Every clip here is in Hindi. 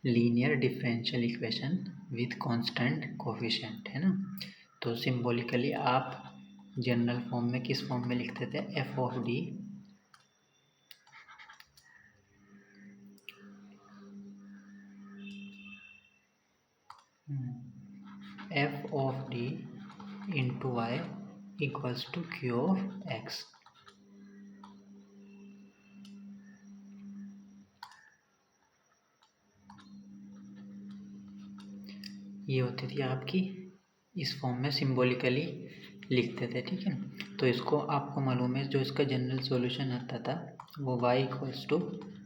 Linear differential equation with constant coefficient, है ना। तो सिंबॉलिकली आप जनरल फॉर्म में किस फॉर्म में लिखते थे? F of D F of D into Y equals to Q of X. ये होती थी आपकी, इस फॉर्म में सिंबॉलिकली लिखते थे, ठीक है। तो इसको आपको मालूम है, जो इसका जनरल सॉल्यूशन आता था वो y equals to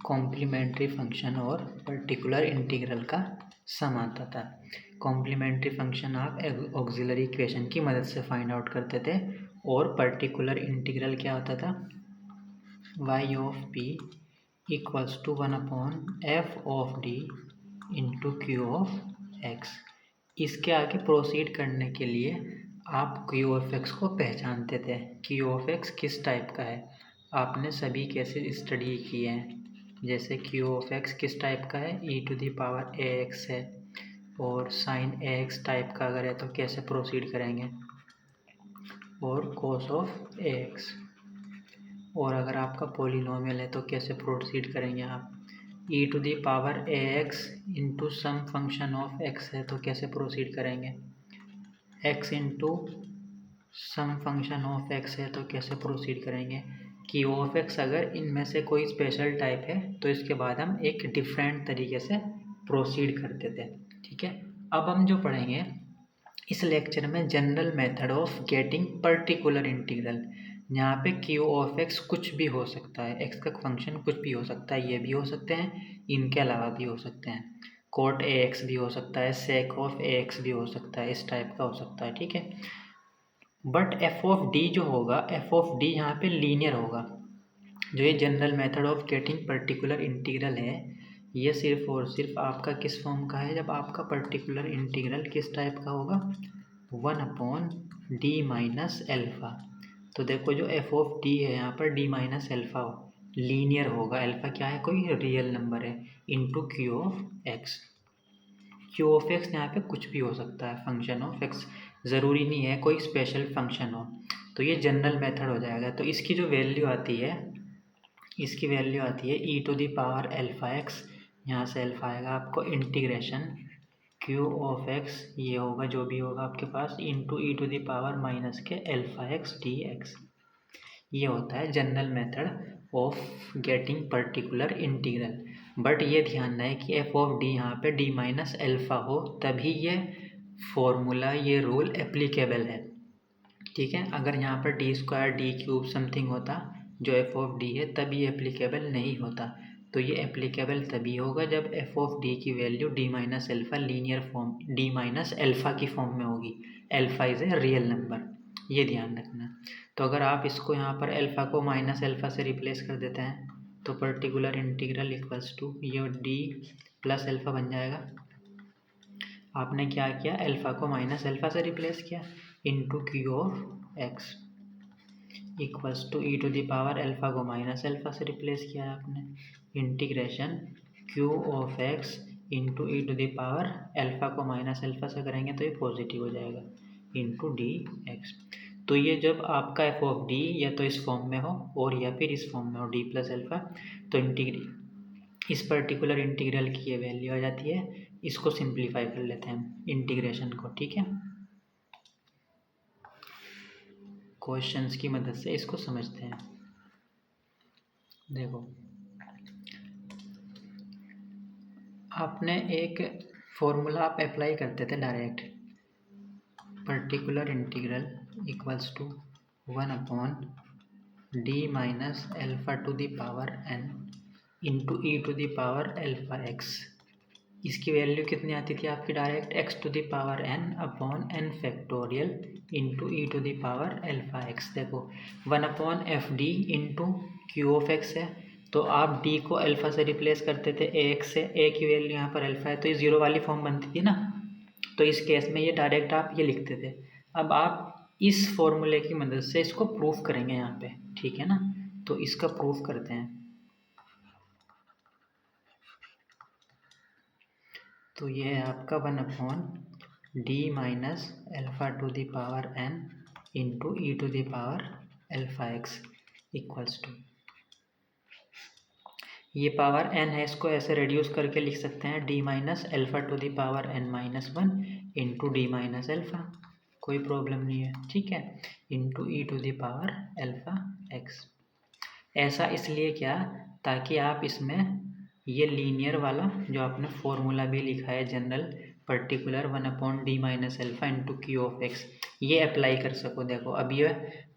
complementary function और पर्टिकुलर इंटीग्रल का सम आता था। कॉम्प्लीमेंट्री फंक्शन आप ऑक्सिलरी इक्वेशन की मदद से फाइंड आउट करते थे, और पर्टिकुलर इंटीग्रल क्या होता था? y of p equals to 1/f of d into Q of x। इसके आगे प्रोसीड करने के लिए आप क्यू ऑफ एक्स को पहचानते थे। क्यू ऑफ एक्स किस टाइप का है, आपने सभी कैसे स्टडी किए हैं। जैसे क्यू ऑफ एक्स किस टाइप का है? e to the power A X है, और साइन ए एक्स टाइप का अगर है तो कैसे प्रोसीड करेंगे, और कॉस ऑफ ए एक्स। और अगर आपका पॉलिनोमियल है तो कैसे प्रोसीड करेंगे आप? e to the power A x into some function of x है तो कैसे प्रोसीड करेंगे? x into some function of x है तो कैसे प्रोसीड करेंगे? क्यू ऑफ एक्स अगर इनमें से कोई स्पेशल टाइप है तो इसके बाद हम एक डिफरेंट तरीके से प्रोसीड करते थे, ठीक है। अब हम जो पढ़ेंगे इस लेक्चर में general method of getting particular integral. यहाँ पे क्यू ऑफ एक्स कुछ भी हो सकता है, एक्स का फंक्शन कुछ भी हो सकता है, ये भी हो सकते हैं, इनके अलावा भी हो सकते हैं। कोट ए एक्स भी हो सकता है, सेक ऑफ ए एक्स भी हो सकता है, इस टाइप का हो सकता है, ठीक है। बट एफ ऑफ डी जो होगा, एफ ऑफ डी यहाँ पे लीनियर होगा। जो ये general method of getting particular integral है, ये सिर्फ और सिर्फ आपका किस फॉर्म का है? जब आपका पर्टिकुलर इंटीग्रल किस टाइप का होगा? 1/d minus alpha. तो देखो जो एफ ऑफ डी है यहाँ पर d माइनस एल्फ़ा लीनियर होगा। एल्फ़ा क्या है? कोई रियल नंबर है, into Q of x. Q of x यहाँ पे कुछ भी हो सकता है, फंक्शन ऑफ एक्स, ज़रूरी नहीं है कोई स्पेशल फंक्शन हो। तो ये जनरल मेथड हो जाएगा। तो इसकी जो वैल्यू आती है, इसकी वैल्यू आती है e to the power alpha X. यहाँ से एल्फ़ा आएगा आपको इंटीग्रेशन क्यू ऑफ एक्स, ये होगा जो भी होगा आपके पास, into E to the power minus k alpha x D x. ये होता है general method of getting particular integral. But ये ध्यान रहे कि एफ ऑफ डी यहाँ पे डी माइनस एल्फ़ा हो तभी ये फॉर्मूला, ये रूल एप्लीकेबल है, ठीक है। अगर यहाँ पर D square D cube something होता जो एफ ऑफ डी है, तब ये एप्लीकेबल नहीं होता। तो ये एप्लीकेबल तभी होगा जब एफ ऑफ डी की value D minus alpha linear form, D minus alpha की फॉर्म में होगी। Alpha is a real number, ये ध्यान रखना। तो अगर आप इसको यहाँ पर एल्फ़ा को माइनस एल्फ़ा से रिप्लेस कर देते हैं तो पर्टिकुलर इंटीग्रल इक्वल्स टू ये डी प्लस एल्फ़ा बन जाएगा। आपने क्या किया? एल्फ़ा को माइनस एल्फ़ा से रिप्लेस किया, into Q of X equals to E to the power alpha को माइनस एल्फ़ा से रिप्लेस किया है आपने, integration Q of X into E to the power alpha को माइनस एल्फ़ा से करेंगे तो ये पॉजिटिव हो जाएगा, इंटू डी एक्स। तो ये जब आपका एफ ऑफ डी या तो इस फॉर्म में हो और या फिर इस फॉर्म में हो डी प्लस एल्फ़ा, तो इस पर्टिकुलर इंटीग्रल की ये वैल्यू आ जाती है। इसको सिंप्लीफाई कर लेते हैं हम इंटीग्रेशन को, ठीक है। क्वेश्चंस की मदद से इसको समझते हैं। देखो, आपने एक फॉर्मूला आप अप्लाई करते थे direct, particular integral equals to 1/d minus alpha to the power n into E to the power alpha X. इसकी वैल्यू कितनी आती थी आपकी direct? x to the power n upon n factorial into E to the power alpha X. देखो 1/f d into Q of x है, तो आप d को अल्फ़ा से रिप्लेस करते थे ए एक्स से, a की वैल्यू यहाँ पर अल्फ़ा है तो ये ज़ीरो वाली फॉर्म बनती थी ना। तो इस केस में ये डायरेक्ट आप ये लिखते थे। अब आप इस फॉर्मूले की मदद से इसको प्रूफ करेंगे यहाँ पे, ठीक है ना। तो इसका प्रूफ करते हैं। तो ये है आपका 1/d minus alpha to the power n into E to the power alpha X equals to, ये पावर n है, इसको ऐसे रिड्यूस करके लिख सकते हैं d minus alpha to the power n-1 into D minus alpha, कोई प्रॉब्लम नहीं है, ठीक है, into E to the power alpha X. ऐसा इसलिए क्या, ताकि आप इसमें ये लीनियर वाला जो आपने फॉर्मूला भी लिखा है general particular 1/d minus alpha into Q of X, ये अप्लाई कर सको। देखो अब ये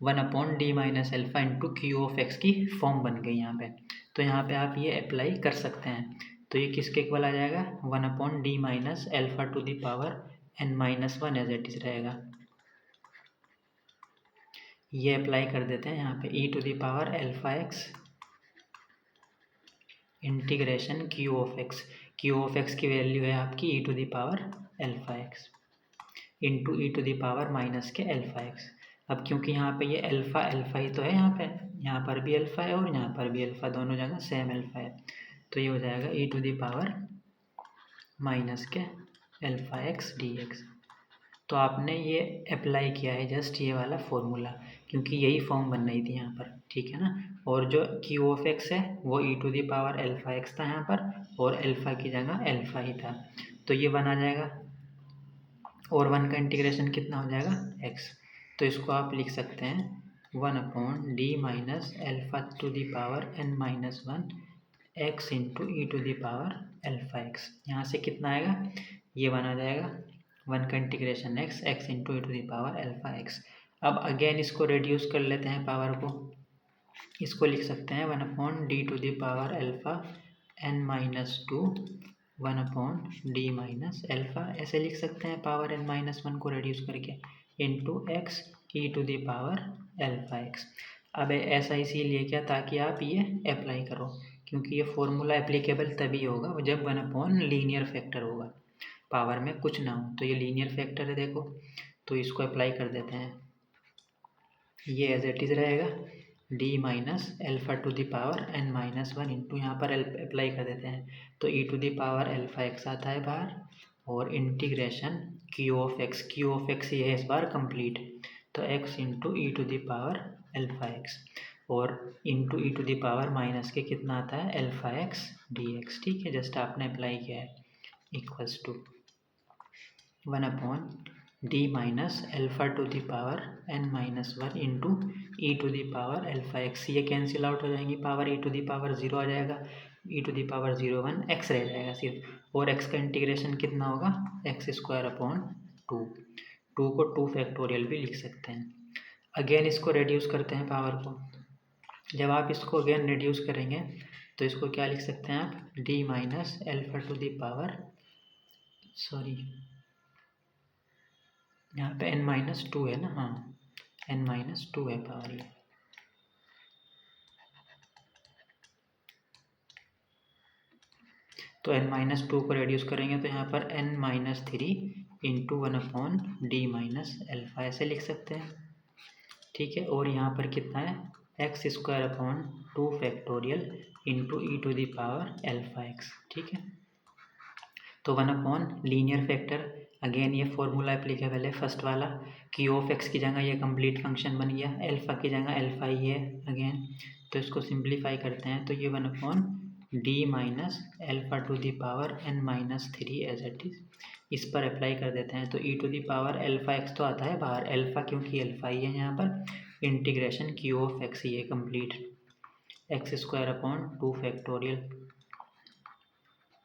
1/d minus alpha into Q of x की फॉर्म बन गई यहाँ पे, तो यहाँ पे आप ये अप्लाई कर सकते हैं। तो ये किसके इक्वल आ जाएगा, 1/d minus alpha to the power n-1 as it is रहेगा। ये अप्लाई कर देते हैं यहाँ पे e to the power alpha x integration Q of x, Q of x की वैल्यू है आपकी e to the power alpha x into E to the power minus k alpha x. अब क्योंकि यहाँ पे ये अल्फ़ा अल्फ़ा ही तो है, यहाँ पर भी अल्फ़ा है और यहाँ पर भी अल्फ़ा, दोनों जगह सेम अल्फ़ा है, तो ये हो जाएगा ई to the power minus k alpha x D x. तो आपने ये अप्लाई किया है जस्ट ये वाला फॉर्मूला, क्योंकि यही फॉर्म बन रही थी यहाँ पर, ठीक है ना। और जो क्यू ऑफ एक्स है वो e to the power alpha x था यहाँ पर, और अल्फ़ा की जगह अल्फ़ा ही था, तो ये वन आ जाएगा, और वन का इंटीग्रेशन कितना हो जाएगा एक्स। तो इसको आप लिख सकते हैं 1/d minus alpha to the power n-1 X into E to the power alpha X. यहाँ से कितना आएगा, ये वन आ जाएगा, वन का integration X, X into E to the power alpha x. अब अगेन इसको रिड्यूस कर लेते हैं पावर को, इसको लिख सकते हैं 1/d to the power alpha n-2 1/d minus alpha, ऐसे लिख सकते हैं पावर n-1 को रिड्यूस करके, into X E to the power alpha x. अब ऐसा इसीलिए क्या, ताकि आप ये अप्लाई करो, क्योंकि ये फॉर्मूला एप्लीकेबल तभी होगा जब 1/ लीनियर फैक्टर होगा, पावर में कुछ ना हो। तो ये लीनियर फैक्टर है देखो, तो इसको अप्लाई कर देते हैं, ये एज इट इज़ रहेगा d minus alpha to the power n-1 into यहाँ पर अप्लाई कर देते हैं, तो ई to the power alpha x आता है बाहर, और इंटीग्रेशन क्यू ऑफ एक्स ये है इस बार कंप्लीट, तो x into E to the power alpha x, और into E to the power minus k कितना आता है अल्फ़ा एक्स डी एक्स, ठीक है, जस्ट आपने अप्लाई किया है, equals to 1/d minus alpha to the power n-1 into E to the power alpha X, ये कैंसिल आउट हो जाएंगी, power E to the power 0 आ जाएगा, ई टू द पावर 0 1 एक्स रह जाएगा सिर्फ, और एक्स का इंटीग्रेशन कितना होगा x² 2 को 2 फैक्टोरियल भी लिख सकते हैं। अगेन इसको रिड्यूस करते हैं पावर को, जब आप इसको अगेन रिड्यूस करेंगे तो इसको क्या लिख सकते हैं आप, d minus alpha to the power, sorry यहाँ पे n-2 है ना, हाँ n-2 है पावर ये, तो n-2 को रिड्यूस करेंगे तो यहाँ पर n-3 into 1/d minus alpha ऐसे लिख सकते हैं, ठीक है, और यहाँ पर कितना है x² 2 factorial into E to the power alpha X, ठीक है। तो 1/ लीनियर फैक्टर, अगेन ये फॉर्मूला एप्लीकेबल है फर्स्ट वाला, क्यू ऑफ एक्स की जगह ये कंप्लीट फंक्शन बन गया, अल्फ़ा की जगह अल्फ़ा ही है अगेन, तो इसको सिंप्लीफाई करते हैं, तो ये 1/d minus alpha to the power n-3 as it is, इस पर अप्लाई कर देते हैं, तो ई to the power alpha x तो आता है बाहर, अल्फ़ा क्योंकि अल्फ़ा ही है यहाँ पर, इंटीग्रेशन क्यू ऑफ एक्स ही है complete, x² 2 factorial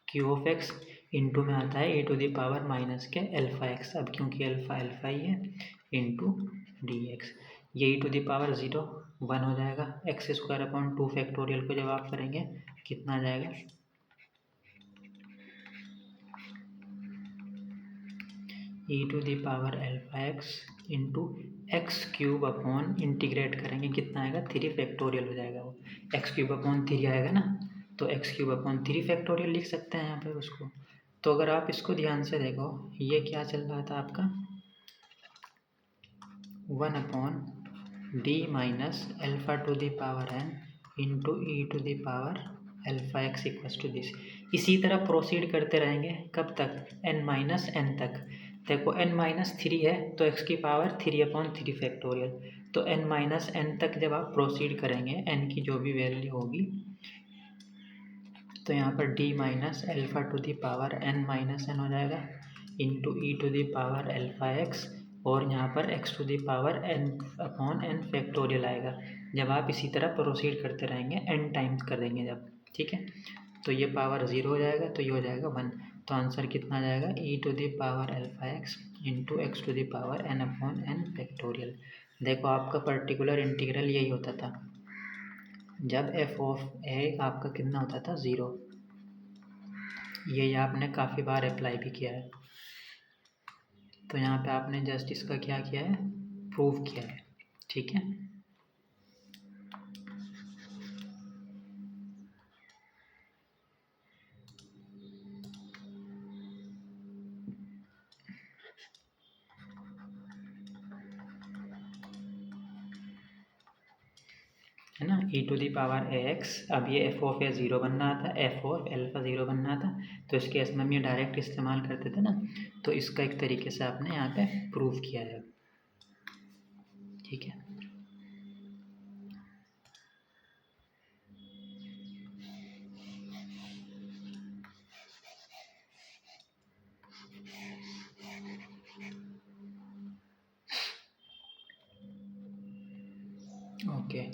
Q of X into में आता है e to the power minus k alpha x, अब क्योंकि अल्फ़ा अल्फ़ा ही है, इंटू डी एक्स, ये ई टू द पावर 0 1 हो जाएगा, x² 2 फैक्टोरियल को जब आप करेंगे कितना आ जाएगा, ई to the power alpha x into x³ integrate करेंगे कितना आएगा 3 फैक्टोरियल हो जाएगा, वो x³ 3 आएगा ना, तो x³ 3 फैक्टोरियल लिख सकते हैं यहाँ पे उसको। तो अगर आप इसको ध्यान से देखो, ये क्या चल रहा था आपका 1/d minus alpha to the power n into E to the power alpha X equals to this. इसी तरह प्रोसीड करते रहेंगे कब तक, n-n तक। देखो n-3 है तो x की पावर 3/3 फैक्टोरियल, तो n-n तक जब आप प्रोसीड करेंगे n की जो भी वैल्यू होगी, तो यहाँ पर d minus alpha to the power n-n हो जाएगा into E to the power alpha x, और यहाँ पर x to the power n/n factorial आएगा जब आप इसी तरह प्रोसीड करते रहेंगे n टाइम्स कर देंगे जब। ठीक है, तो ये पावर 0 हो जाएगा तो ये हो जाएगा 1। तो आंसर कितना आ जाएगा, ई to the power alpha x into x to the power n/n factorial. देखो आपका पर्टिकुलर इंटीग्रल यही होता था जब एफ ऑफ ए आपका कितना होता था 0। यही आपने काफ़ी बार अप्लाई भी किया है, तो यहाँ पे आपने जस्ट इसका क्या किया है, प्रूव किया है। ठीक है, है ना, e to the power A x. अब ये एफ ऑफ ए 0 बनना था, एफ ऑफ एल्फा 0 बनना था, तो इस केस में हम ये डायरेक्ट इस्तेमाल करते थे ना, तो इसका एक तरीके से आपने यहाँ पे प्रूव किया है। ठीक है, ओके।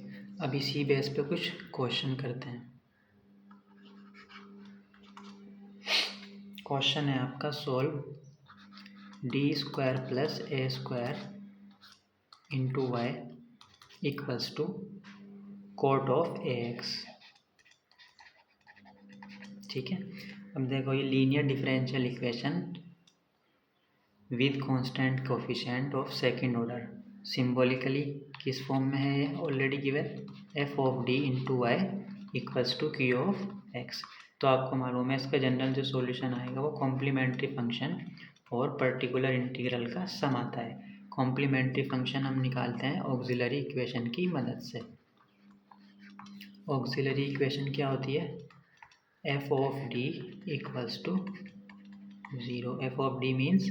अब इसी बेस पे कुछ क्वेश्चन करते हैं। क्वेश्चन है आपका, solve D square plus A square into Y equals to cot of A x. ठीक है, अब देखो ये linear differential equation with constant coefficient of second order, symbolically किस फॉर्म में है ये already given, F of D into Y equals to Q of x. तो आपको मालूम है इसका जनरल जो सॉल्यूशन आएगा वो कॉम्प्लीमेंट्री फंक्शन और पर्टिकुलर इंटीग्रल का सम आता है। कॉम्प्लीमेंट्री फंक्शन हम निकालते हैं ऑक्सिलरी इक्वेशन की मदद से। ऑक्सिलरी इक्वेशन क्या होती है, F of D equals to 0। F of D means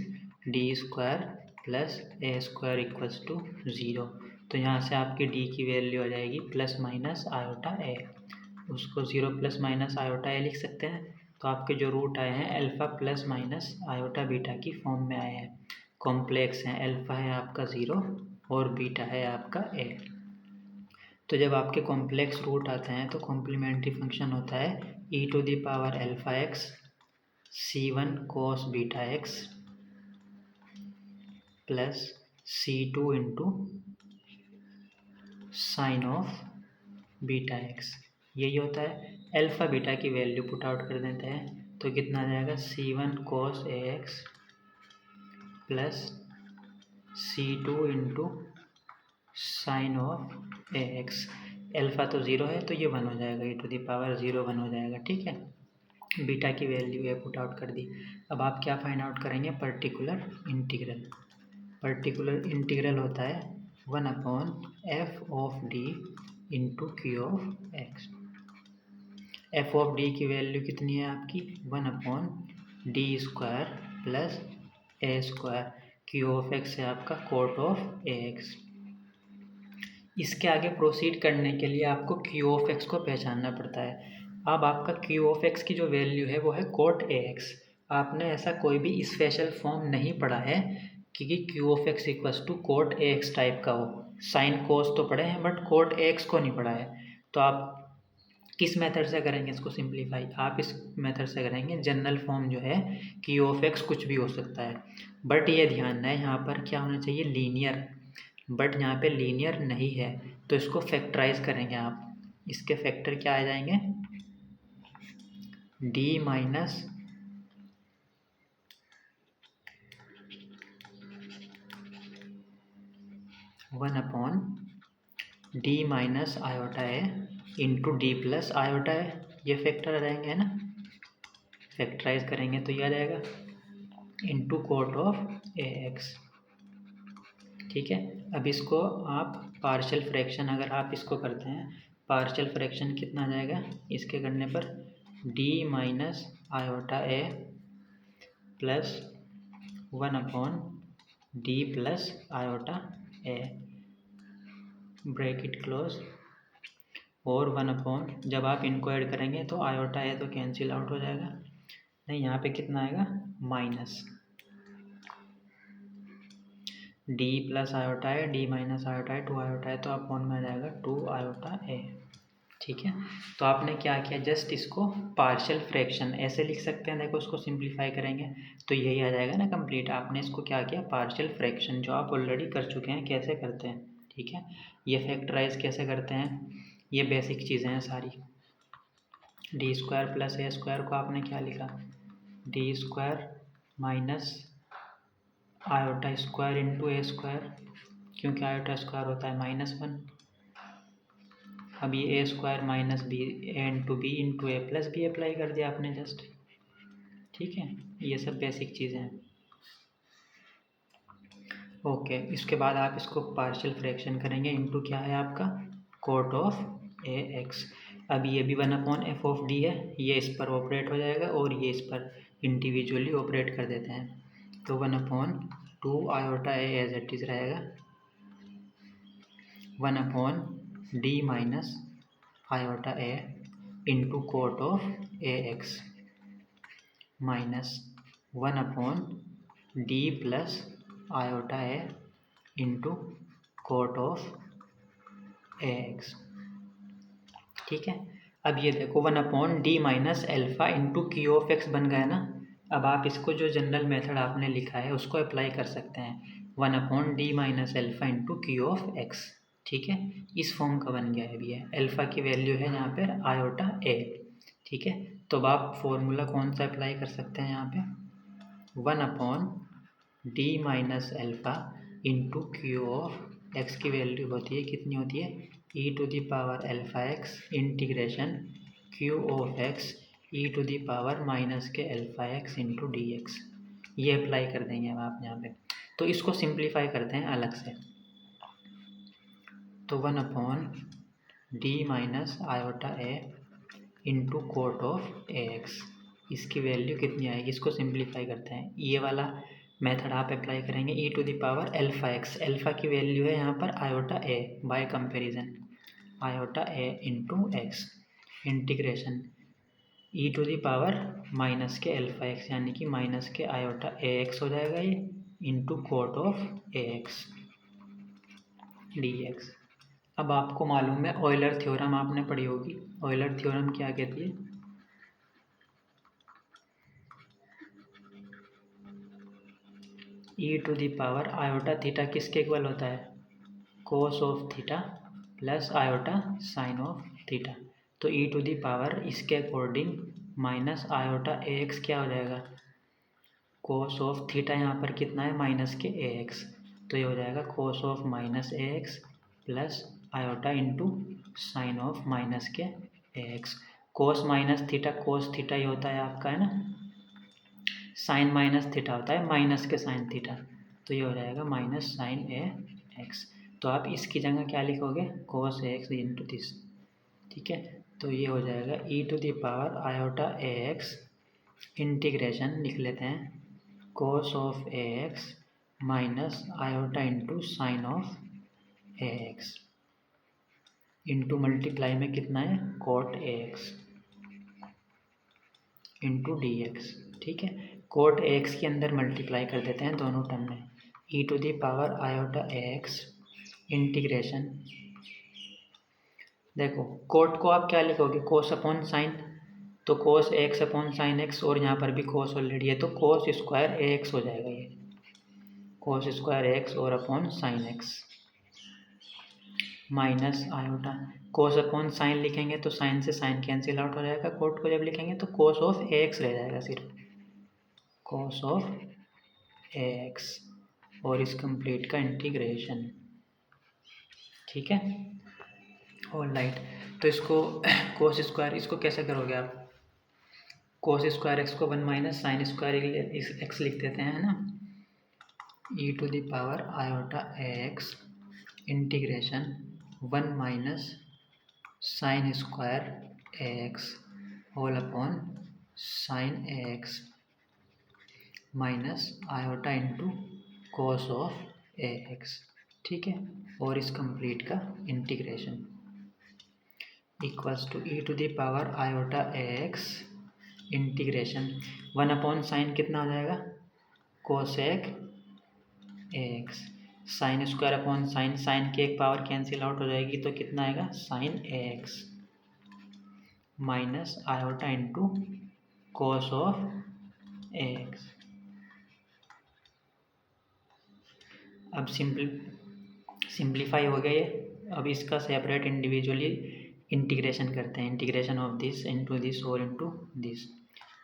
D square plus A square equals to 0। तो यहाँ से आपकी डी की वैल्यू आ जाएगी प्लस माइनस आयोटा ए, उसको 0 प्लस माइनस आयोटा ए लिख सकते हैं। तो आपके जो रूट आए हैं alpha plus minus iota beta की फॉर्म में आए हैं, कॉम्प्लेक्स हैं। अल्फ़ा है आपका 0 और बीटा है आपका ए। तो जब आपके कॉम्प्लेक्स रूट आते हैं तो कॉम्प्लीमेंट्री फंक्शन होता है e to the power alpha x c1 cos beta x plus c2 into sine of beta x, यही होता है। अल्फ़ा बीटा की वैल्यू पुट आउट कर देते हैं तो कितना आ जाएगा, c1 cos a x plus c2 into sine of A x. Alpha तो 0 है तो ये 1 हो जाएगा, ई टू दी पावर 0 1 हो जाएगा। ठीक है, बीटा की वैल्यू ये पुट आउट कर दी। अब आप क्या फाइंड आउट करेंगे, पर्टिकुलर इंटीग्रल। पर्टिकुलर इंटीग्रल होता है 1/f of D into Q of x. F of D की वैल्यू कितनी है आपकी, 1/डी square plus A square, q of x है आपका कोट ऑफ ए एक्स। इसके आगे प्रोसीड करने के लिए आपको क्यू ऑफ एक्स को पहचानना पड़ता है। अब आपका क्यू ऑफ एक्स की जो वैल्यू है वो है कोट ए एक्स। आपने ऐसा कोई भी स्पेशल फॉर्म नहीं पढ़ा है क्योंकि Q of X equals to cot A X type का हो। साइन कोस तो पढ़े हैं बट कोट ए एक्स को नहीं पढ़ा है। तो आप किस मेथड से करेंगे इसको सिंप्लीफाई, आप इस मेथड से करेंगे। जनरल फॉर्म जो है क्यू ऑफ एक्स कुछ भी हो सकता है, बट ये ध्यान है यहाँ पर क्या होना चाहिए, लीनियर। बट यहाँ पे लीनियर नहीं है तो इसको फैक्टराइज करेंगे आप। इसके फैक्टर क्या आ जाएंगे, d minus one upon d minus iota A into d plus iota a, ये फैक्टर आ जाएंगे, है ना। फैक्टराइज करेंगे तो ये आ जाएगा into cot of A x. ठीक है, अब इसको आप पार्शियल फ्रैक्शन अगर आप इसको करते हैं पार्शियल फ्रैक्शन कितना आ जाएगा इसके करने पर, डी माइनस आयोटा ए प्लस 1 डी प्लस आयोटा ए, ब्रैकेट क्लोज, और 1 जब आप इनको ऐड करेंगे तो आयोटा ए तो कैंसिल आउट हो जाएगा, नहीं यहाँ पे कितना आएगा माइनस डी प्लस आयोटा है, डी माइनस आयोटा है, 2 आयोटा है, तो अपॉन में आ जाएगा 2 आयोटा ए। ठीक है, तो आपने क्या किया, जस्ट इसको पार्शियल फ्रैक्शन ऐसे लिख सकते हैं, देखो इसको सिंप्लीफाई करेंगे तो यही आ जाएगा ना कंप्लीट। आपने इसको क्या किया, पार्शियल फ्रैक्शन, जो आप ऑलरेडी कर चुके हैं, कैसे करते हैं। ठीक है, ये फैक्टराइज कैसे करते हैं, ये बेसिक चीज़ें हैं सारी। डी स्क्वायर प्लस ए स्क्वायर को आपने क्या लिखा, d square minus iota square into a square, क्योंकि आयोटा स्क्वायर होता है -1। अब ये a square minus b a into b into a plus b apply कर दिया आपने जस्ट। ठीक है, ये सब बेसिक चीज़ें हैं। ओके, इसके बाद आप इसको पार्शियल फ्रैक्शन करेंगे इंटू क्या है आपका, कोट ऑफ ए एक्स। अब ये भी 1/f(d) है, ये इस पर ऑपरेट हो जाएगा और ये इस पर इंडिविजुअली ऑपरेट कर देते हैं, तो 1/2 iota A as it is रहेगा, 1/d minus iota A into cot of A x minus 1/d plus iota A into cot of A x. ठीक है, अब ये देखो 1/d minus alpha into Q of X बन गया ना। अब आप इसको जो जनरल मेथड आपने लिखा है उसको अप्लाई कर सकते हैं, 1/d minus alpha into Q of x. ठीक है, इस फॉर्म का बन गया है अभी, है एल्फ़ा की वैल्यू है यहाँ पर आयोटा ए। ठीक है, तो अब आप फॉर्मूला कौन सा अप्लाई कर सकते हैं यहाँ पे, 1/d minus alpha into Q of x की वैल्यू होती है, कितनी होती है, e⁴ integration Q of x e⁻−के αx इंटू डी एक्स। ये अप्लाई कर देंगे अब आप यहाँ पे, तो इसको सिंप्लीफाई करते हैं अलग से, तो 1/d minus iota A into cot of A x, इसकी वैल्यू कितनी आएगी, इसको सिंप्लीफाई करते हैं। ये वाला मेथड आप अप्लाई करेंगे, e⁴ एल्फ़ा की वैल्यू है यहाँ पर iota a, by comparison iota A into x integration e⁻−के αx यानी कि माइनस के आयोटा ए एक्स हो जाएगा ये, into cot of A x D x. अब आपको मालूम है ऑयलर थ्योरम आपने पढ़ी होगी, ऑयलर थ्योरम क्या कहती है, e⁻ आयोटा थीटा किसके इक्वल होता है, cos of theta plus iota sign of theta, तो e⁻ इसके अकॉर्डिंग माइनस आयोटा ए एक्स क्या हो जाएगा, कोस ऑफ थीटा यहाँ पर कितना है माइनस के ए एक्स, तो ये हो जाएगा cos of minus a x plus iota into sine of minus के a x. Cos minus theta, cos theta ही होता है आपका, है ना, साइन माइनस थीटा होता है माइनस के साइन थीटा, तो ये हो जाएगा माइनस साइन ए एक्स। तो आप इसकी जगह क्या लिखोगे, कोस ए एक्स इंटू दिस। ठीक है, तो ये हो जाएगा e⁻ आयोटा ए एक्स इंटीग्रेशन लिख लेते हैं cos of A x minus iota into sine of A x into multiply में कितना है cot A x into d x. ठीक है, कोट ए एक्स के अंदर मल्टीप्लाई कर देते हैं दोनों टर्म में, e⁻ आयोटा ए एक्स इंटीग्रेशन, देखो कोट को आप क्या लिखोगे, कोस अपॉन साइन, तो cos x upon sine x, और यहाँ पर भी कोस ऑलरेडी है तो कोस स्क्वायर ए एक्स हो जाएगा, ये कोस स्क्वायर एक्स और upon sine x minus iota, कोस अपॉन साइन लिखेंगे तो साइन से साइन कैंसिल आउट हो जाएगा, कोट को जब लिखेंगे तो कोस ऑफ ए एक्स रह जाएगा, सिर्फ कोस ऑफ ए एक्स और इस कंप्लीट का इंटीग्रेशन। ठीक है, ऑल राइट, तो इसको कोस स्क्वायर, इसको कैसे करोगे आप, कोस स्क्वायर एक्स को 1 माइनस साइन स्क्वायर एक्स लिख देते हैं, है ना, e⁻ iota A x integration 1 minus sine square A x whole upon sine A x minus iota into cos of A x, ठीक है। और इस कंप्लीट का integration equals to E to the power iota A x integration 1 upon sine कितना हो जाएगा, कोसेक ए X, sine square upon sine, sine की एक पावर कैंसिल आउट हो जाएगी तो कितना आएगा sine A x minus iota into cos of A x. अब सिंप्लीफाई हो गया ये। अब इसका सेपरेट इंडिविजुअली इंटीग्रेशन करते हैं, integration of this into this और इनटू दिस।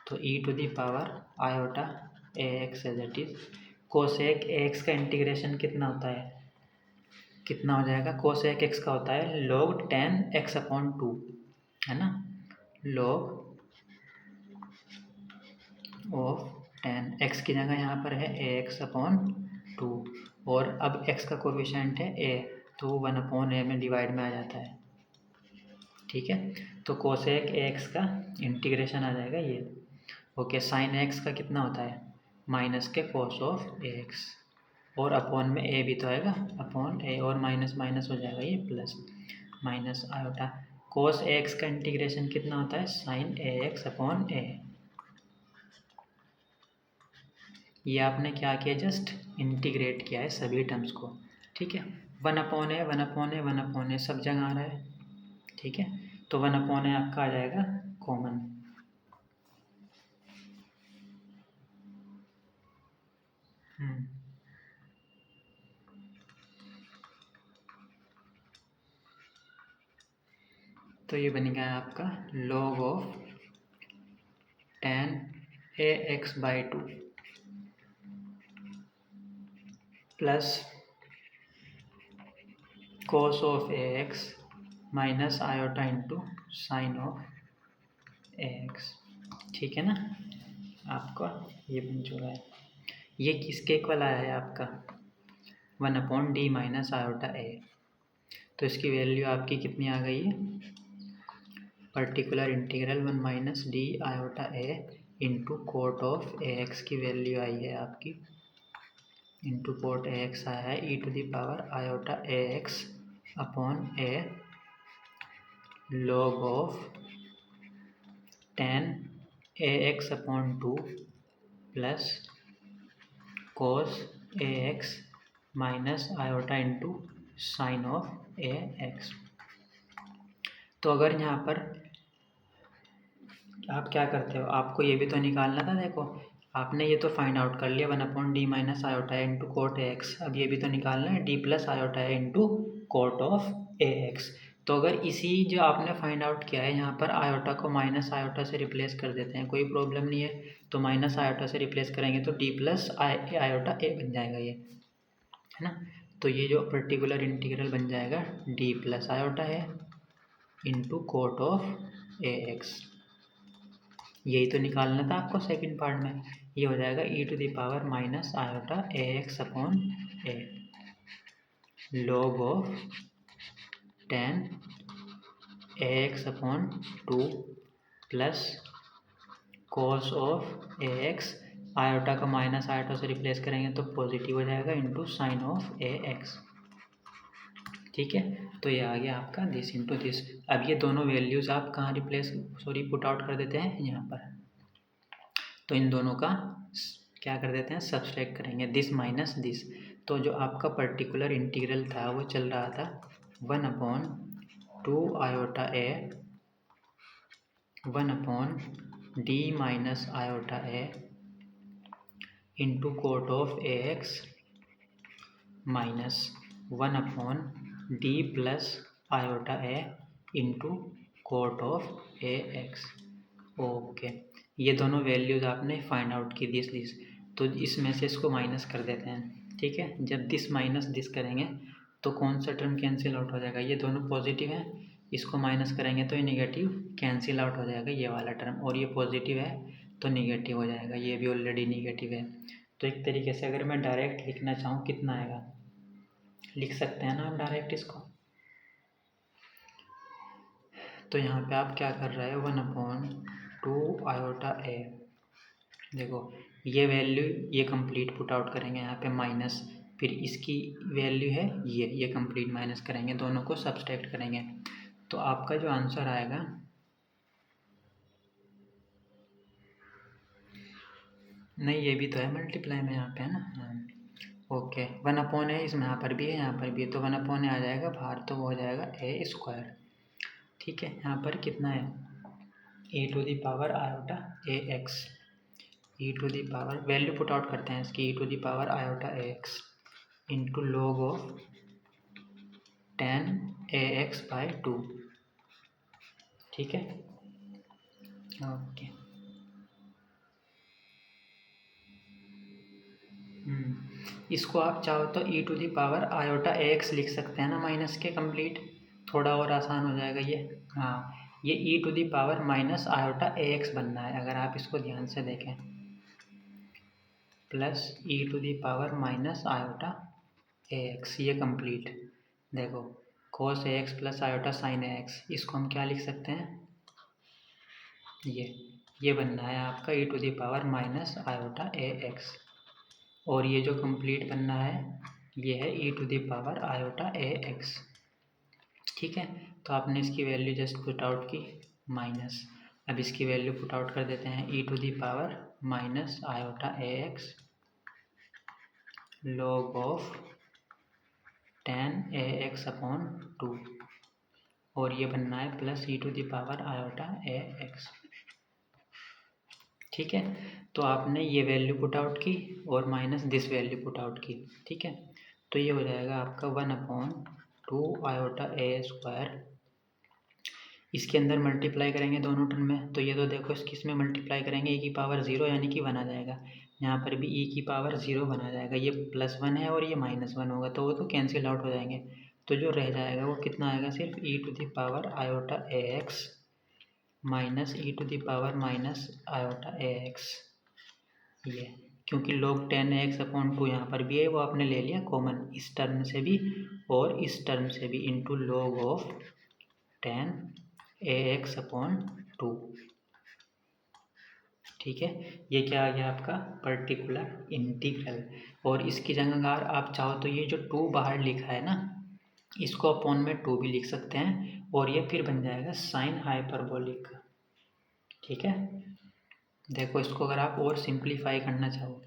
तो ई to the power iota A x as it is cosec A x का इंटीग्रेशन कितना होता है, कितना हो जाएगा, कोसेक एक्स का होता है log 10 x अपॉन 2, है ना, log ऑफ 10 x की जगह यहाँ पर है ए एक्स अपॉन 2 और अब x का कोफिशिएंट है a तो 1/a में डिवाइड में आ जाता है, ठीक है। तो कोसेक ए एक्स का इंटीग्रेशन आ जाएगा ये। ओके, साइन एक्स का कितना होता है माइनस के कॉस ऑफ ए एक्स और अपॉन में ए भी तो आएगा, अपॉन ए और माइनस माइनस हो जाएगा ये plus minus iota. Cos a x का इंटीग्रेशन कितना होता है sign A x upon a. ये आपने क्या किया, जस्ट इंटीग्रेट किया है सभी टर्म्स को, ठीक है। 1/a 1/a 1/a सब जगह आ रहा है, ठीक है। तो 1/a आपका आ जाएगा कॉमन। तो ये बन गया आपका log of 10 ax/2 plus cos of A x minus iota into sine of A x, ठीक है ना। आपका ये बन चुका है। ये किसके इक्वल आया है आपका 1/d माइनस आयोटा ए। तो इसकी वैल्यू आपकी कितनी आ गई है, particular integral 1 minus d iota A into cot of A x की वैल्यू आई है आपकी इंटू कोट ए एक्स आया है e to the power iota A x upon a log of 10 a x upon 2 plus cos a x minus iota into sine of A x. तो अगर यहाँ पर आप क्या करते हो, आपको ये भी तो निकालना था, देखो आपने ये तो फाइंड आउट कर लिया 1/d माइनस आयोटा ए इंटू कोट ए एक्स। अब ये भी तो निकालना है d plus iota A into cot of A x. तो अगर इसी जो आपने फाइंड आउट किया है यहाँ पर आयोटा को माइनस आयोटा से रिप्लेस कर देते हैं, कोई प्रॉब्लम नहीं है। तो माइनस आयोटा से रिप्लेस करेंगे तो d प्लस आयोटा ए बन जाएगा ये, है ना। तो ये जो पर्टिकुलर इंटीग्रल बन जाएगा d प्लस आयोटा है into cot of A x. यही तो निकालना था आपको सेकंड पार्ट में। ये हो जाएगा ई to the power minus iota A x upon a log of 10 a x upon 2 plus cos of A x, iota का माइनस आयोटा से रिप्लेस करेंगे तो पॉजिटिव हो जाएगा into sine of A x, ठीक है। तो ये आ गया आपका दिस इंटू दिस। अब ये दोनों वैल्यूज़ आप कहाँ पुट आउट कर देते हैं यहाँ पर। तो इन दोनों का क्या कर देते हैं, सब्सट्रैक्ट करेंगे, दिस माइनस दिस। तो जो आपका पर्टिकुलर इंटीग्रल था वो चल रहा था 1/2 iota A 1/d minus iota A into cot of A x minus 1/d plus iota A into cot of A x. Okay, ये दोनों वैल्यूज़ आपने फाइंड आउट की दिस। तो इसमें से इसको माइनस कर देते हैं, ठीक है। जब दिस माइनस दिस करेंगे तो कौन सा टर्म कैंसिल आउट हो जाएगा, ये दोनों पॉजिटिव हैं, इसको माइनस करेंगे तो ये निगेटिव कैंसिल आउट हो जाएगा ये वाला टर्म, और ये पॉजिटिव है तो निगेटिव हो जाएगा, ये भी ऑलरेडी निगेटिव है। तो एक तरीके से अगर मैं डायरेक्ट लिखना चाहूँ कितना आएगा, लिख सकते हैं ना आप डायरेक्ट इसको, तो यहाँ पे आप क्या कर रहे हैं 1/2 आयोटा ए। देखो ये वैल्यू ये कंप्लीट पुट आउट करेंगे यहाँ पे माइनस, फिर इसकी वैल्यू है ये कंप्लीट माइनस करेंगे, दोनों को सब्सट्रैक्ट करेंगे, तो आपका जो आंसर आएगा नहीं, ये भी तो है मल्टीप्लाई में यहाँ पे है ना। ओके 1/a इसमें यहाँ पर भी है, यहाँ पर भी है, तो 1/a आ जाएगा बाहर, तो वो हो जाएगा a²। ठीक है, यहाँ पर कितना है e⁻ iota ax, e⁻, value put out करते हैं इसकी, e⁻ iota ax into log of 10 ax/2। ठीक है, ओके। इसको आप चाहो तो e⁻ आयोटा ax लिख सकते हैं ना, माइनस के कंप्लीट, थोड़ा और आसान हो जाएगा ये। हाँ, ये e⁻ माइनस आयोटा ax बनना है, अगर आप इसको ध्यान से देखें, plus e⁻ minus iota ax, ये कंप्लीट। देखो cos ax plus iota sin ax, इसको हम क्या लिख सकते हैं, ये बनना है आपका e⁻ माइनस आयोटा ax, और ये जो कंप्लीट बनना है ये है e⁻ आयोटा ax। ठीक है, तो आपने इसकी वैल्यू जस्ट पुट आउट की माइनस, अब इसकी वैल्यू पुट आउट कर देते हैं e⁻ minus iota ax log of 10 ax/2, और ये बनना है प्लस e⁻ आयोटा ax। ठीक है, तो आपने ये वैल्यू पुट आउट की और minus this value put out की। ठीक है, तो ये हो जाएगा आपका 1/2 आयोटा a²। इसके अंदर मल्टीप्लाई करेंगे दोनों टर्म में, तो ये तो देखो इसमें मल्टीप्लाई करेंगे e⁻0 यानी कि 1 आ जाएगा, यहाँ पर भी e⁻0 1 आ जाएगा, ये +1 है और ये -1 होगा, तो वो तो कैंसिल आउट हो जाएंगे, तो जो रह जाएगा वो कितना आएगा, सिर्फ e⁻ iota ax minus e⁻ minus iota ax, ये क्योंकि log 10 ax/2 यहाँ पर भी है, वो आपने ले लिया कॉमन, इस टर्म से भी और इस टर्म से भी, इंटू log ऑफ 10 ax/2। ठीक है, ये क्या आ गया आपका पर्टिकुलर इंटीग्रल, और इसकी जगह अगर आप चाहो तो ये जो 2 बाहर लिखा है ना, इसको अपॉन में 2 भी लिख सकते हैं, और ये फिर बन जाएगा साइन हाइपरबोलिक। ठीक है, देखो इसको अगर आप और सिंप्लीफाई करना चाहो,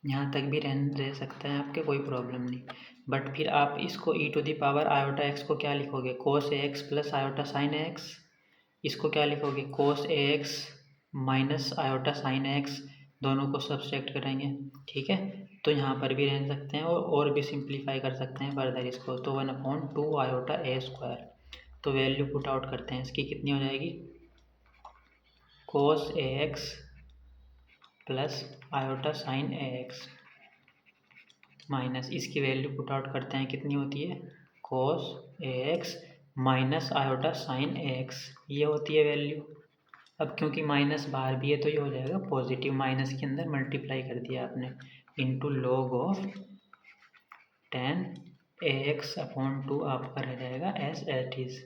यहाँ तक भी रह सकता है आपके, कोई प्रॉब्लम नहीं, बट फिर आप इसको e⁻ आयोटा x को क्या लिखोगे, cos ax plus iota sin ax, इसको क्या लिखोगे cos ax minus iota sin ax, दोनों को सब्सट्रैक्ट करेंगे। ठीक है, तो यहाँ पर भी रह सकते हैं और भी सिंप्लीफाई कर सकते हैं फर्दर इसको, तो 1/2 आयोटा a², तो वैल्यू पुट आउट करते हैं इसकी, कितनी हो जाएगी cos ax plus iota sin ax minus, इसकी वैल्यू पुट आउट करते हैं, कितनी होती है cos ax minus iota sin ax, ये होती है वैल्यू। अब क्योंकि माइनस बाहर भी है तो ये हो जाएगा पॉजिटिव, माइनस के अंदर मल्टीप्लाई कर दिया आपने, इंटू log ऑफ 10 ax/2 आपका रह जाएगा एज इट इज,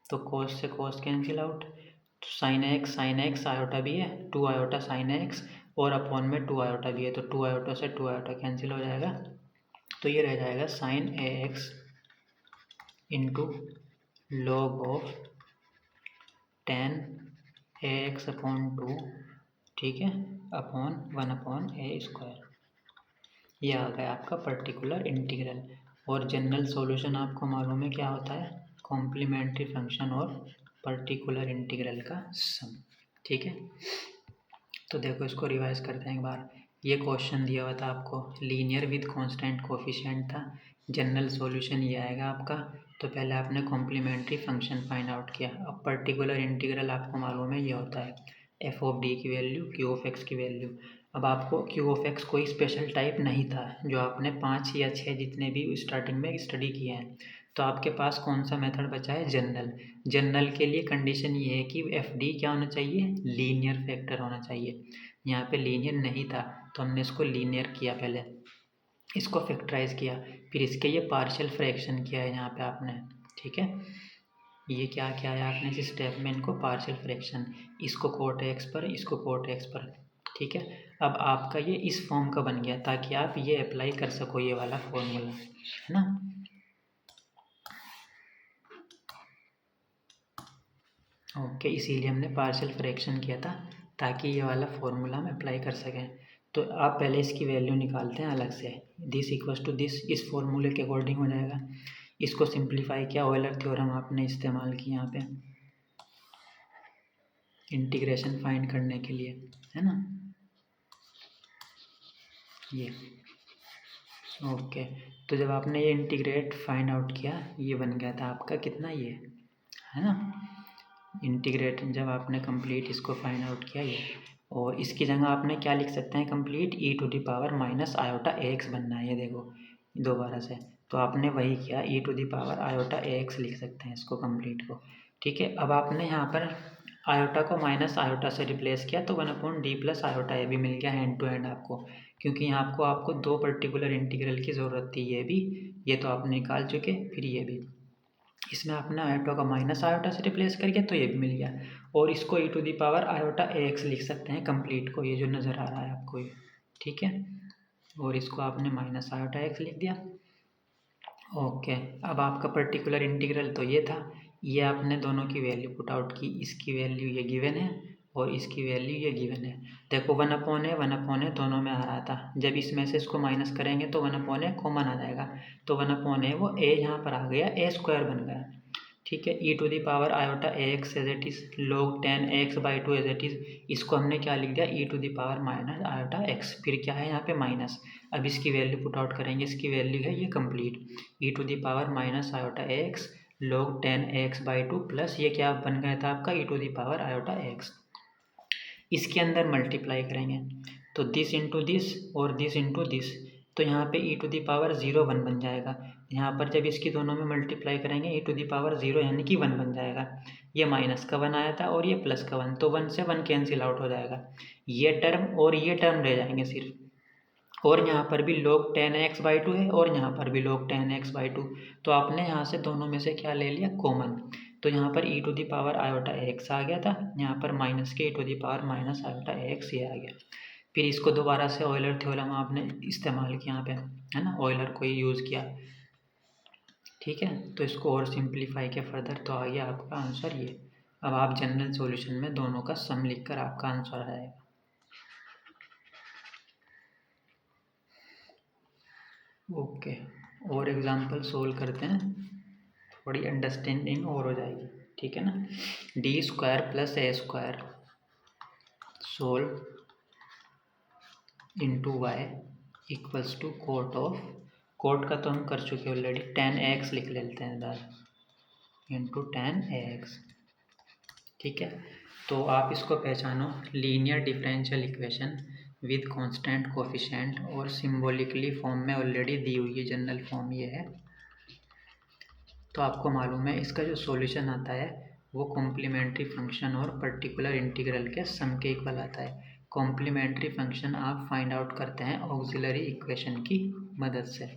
तो cos से cos कैंसिल आउट, तो sin x आयोटा भी है, 2 आयोटा sin x, और अपॉन में 2 आयोटा भी है, तो 2 आयोटा से 2 आयोटा कैंसिल हो जाएगा, तो ये रह जाएगा sin ax into log of 10 ax/2, ठीक है, अपॉन 1/a², ये आ गया आपका पर्टिकुलर इंटीग्रल। और जनरल सॉल्यूशन आपको मालूम है क्या होता है, कॉम्प्लीमेंट्री फंक्शन और पर्टिकुलर इंटीग्रल का सम। ठीक है, तो देखो इसको रिवाइज करते हैं एक बार। ये क्वेश्चन दिया हुआ था आपको, लीनियर विद कांस्टेंट कोफिशिएंट था, जनरल सॉल्यूशन ये आएगा आपका, तो पहले आपने कॉम्प्लीमेंट्री फंक्शन फाइंड आउट किया, अब पर्टिकुलर इंटीग्रल आपको मालूम है ये होता है एफ ऑफ डी की वैल्यू, क्यू ऑफ एक्स की वैल्यू। अब आपको क्यू ऑफ एक्स कोई स्पेशल टाइप नहीं था, जो आपने 5 या 6 जितने भी स्टार्टिंग में स्टडी किए हैं, तो आपके पास कौन सा मेथड बचा है, जनरल। जनरल के लिए कंडीशन ये है कि एफ डी क्या होना चाहिए, लीनियर फैक्टर होना चाहिए, यहाँ पे लीनियर नहीं था तो हमने इसको लीनियर किया पहले, इसको फैक्टराइज किया, फिर इसके ये पार्शियल फ्रैक्शन किया है यहाँ पे आपने, ठीक है। ये क्या किया है आपने इस स्टेप में, इनको पार्शियल फ्रैक्शन, इसको कोट एक्स पर, इसको कोट एक्स पर, ठीक है। अब आपका ये इस फॉर्म का बन गया ताकि आप ये अप्लाई कर सको ये वाला फॉर्मूला, है ना। ओके, इसीलिए हमने पार्शियल फ्रैक्शन किया था ताकि ये वाला फॉर्मूला हम अप्लाई कर सकें। तो आप पहले इसकी वैल्यू निकालते हैं अलग से, दिस इक्वल्स टू दिस इस फॉर्मूले के अकॉर्डिंग हो जाएगा। इसको सिंप्लीफाई किया, ऑयलर थ्योरम आपने इस्तेमाल की यहाँ पे इंटीग्रेशन फाइंड करने के लिए, है ना। ये ओके, तो जब आपने ये इंटीग्रेट फाइंड आउट किया, ये बन गया था आपका कितना, ये है ना। इंटीग्रेट जब आपने कंप्लीट इसको फाइंड आउट किया ये, और इसकी जगह आपने क्या लिख सकते हैं complete, E to the power minus iota A X बनना है, ये देखो दोबारा से। तो आपने वही किया, e to the power iota A x लिख सकते हैं इसको कंप्लीट को, ठीक है। अब आपने यहाँ पर आयोटा को माइनस आयोटा से रिप्लेस किया तो 1/d प्लस आयोटा ए भी मिल गया हैंड टू हैंड आपको, क्योंकि यहाँ आपको दो पर्टिकुलर इंटीग्रल की ज़रूरत थी, ये भी, ये तो आप निकाल चुके, फिर ये भी, इसमें आपने आयोटा का माइनस आयोटा से रिप्लेस करके तो ये भी मिल गया। और इसको e to the power iota A x लिख सकते हैं कंप्लीट को, ये जो नज़र आ रहा है आपको ये, ठीक है। और इसको आपने माइनस आयोटा एक्स लिख दिया। ओके, अब आपका पर्टिकुलर इंटीग्रल तो ये था, ये आपने दोनों की वैल्यू पुट आउट की, इसकी वैल्यू ये गिवन है और इसकी वैल्यू ये गिवन है। देखो 1/a दोनों में आ रहा था, जब इसमें से इसको माइनस करेंगे तो 1/a कॉमन आ जाएगा, तो 1/a वो a यहाँ पर आ गया, a स्क्वायर बन गया, ठीक है। E to the power iota A x as it is log 10x/2 as it is, इसको हमने क्या लिख दिया, e to the power minus iota x, फिर क्या है यहाँ पे माइनस। अब इसकी वैल्यू पुट आउट करेंगे, इसकी वैल्यू है ये complete, E to the power minus iota x log 10x/2 plus ये क्या बन गया था आपका, e to the power iota x. इसके अंदर मल्टीप्लाई करेंगे तो दिस इंटू दिस और दिस इंटू दिस, तो यहाँ पे ई टू दी पावर 0 1 बन जाएगा। यहाँ पर जब इसकी दोनों में मल्टीप्लाई करेंगे ई टू दी पावर 0 यानी कि 1 बन जाएगा। ये माइनस का 1 आया था और ये प्लस का 1, तो 1 से 1 कैंसिल आउट हो जाएगा, ये टर्म और ये टर्म रह जाएंगे सिर्फ। और यहाँ पर भी log 10x/2 है और यहाँ पर भी log 10x/2, तो आपने यहाँ से दोनों में से क्या ले लिया, कॉमन। तो यहाँ पर e to the power iota x आ गया था, यहाँ पर माइनस के e to the power minus iota x ये आ गया। फिर इसको दोबारा से ऑयलर थ्योरम आपने इस्तेमाल किया यहाँ पे, है ना, ऑयलर को ही यूज़ किया, ठीक है। तो इसको और सिंप्लीफाई किया फर्दर, तो आ गया आपका आंसर ये। अब आप जनरल सॉल्यूशन में दोनों का सम लिख कर आपका आंसर आएगा। ओके, और एग्जांपल सोल्व करते हैं, थोड़ी अंडरस्टैंडिंग और हो जाएगी, ठीक है ना। d² plus a² solve into Y equals to cot of, cot का तो हम कर चुके ऑलरेडी, 10x लिख लेते हैं इधर इंटू 10x, ठीक है। तो आप इसको पहचानो, linear differential equation with constant coefficient, और सिंबॉलिकली फॉर्म में ऑलरेडी दी हुई है, जनरल फॉर्म ये है। तो आपको मालूम है इसका जो सॉल्यूशन आता है वो कॉम्प्लीमेंट्री फंक्शन और पर्टिकुलर इंटीग्रल के सम के इक्वल आता है। कॉम्प्लीमेंट्री फंक्शन आप फाइंड आउट करते हैं ऑक्सिलरी इक्वेशन की मदद से।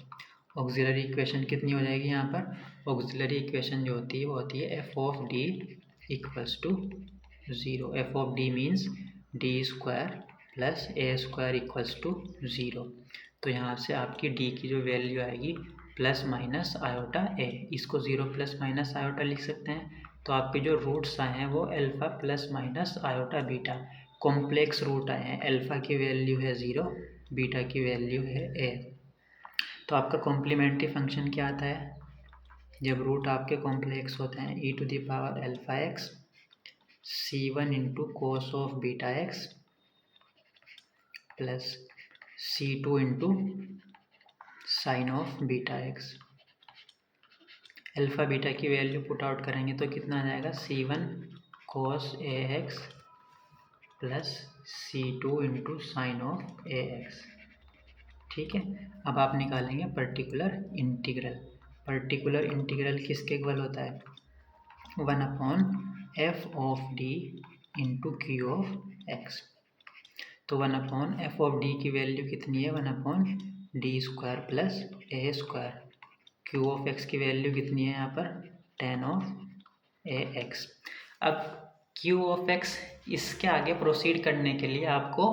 ऑक्सिलरी इक्वेशन कितनी हो जाएगी यहाँ पर, ऑक्सिलरी इक्वेशन जो होती है वो होती है F of D equals to 0। F of D means d² plus a² equals to 0। तो यहाँ से आपकी डी की जो वैल्यू आएगी प्लस माइनस आयोटा ए, इसको 0 प्लस माइनस आयोटा लिख सकते हैं। तो आपके जो रूट्स आए हैं वो alpha plus minus iota beta, complex root आए हैं, अल्फ़ा की वैल्यू है 0, बीटा की वैल्यू है ए। तो आपका कॉम्प्लीमेंट्री फंक्शन क्या आता है, जब रूट आपके कॉम्प्लेक्स होते हैं, e to the power alpha x c1 into cos of beta x plus c2 into sine of beta x. Alpha beta की वैल्यू पुट आउट करेंगे तो कितना आ जाएगा, c1 cos ax plus c2 into sine of ax, ठीक है। अब आप निकालेंगे पर्टिकुलर इंटीग्रल। पर्टिकुलर इंटीग्रल किसके इक्वल होता है, 1/f of d into q of x। तो 1/f ऑफ d की वैल्यू कितनी है, 1/f D square plus A square. Q of x की वैल्यू कितनी है यहाँ पर, टेन ऑफ ए एक्स। अब क्यू ऑफ एक्स, इसके आगे प्रोसीड करने के लिए आपको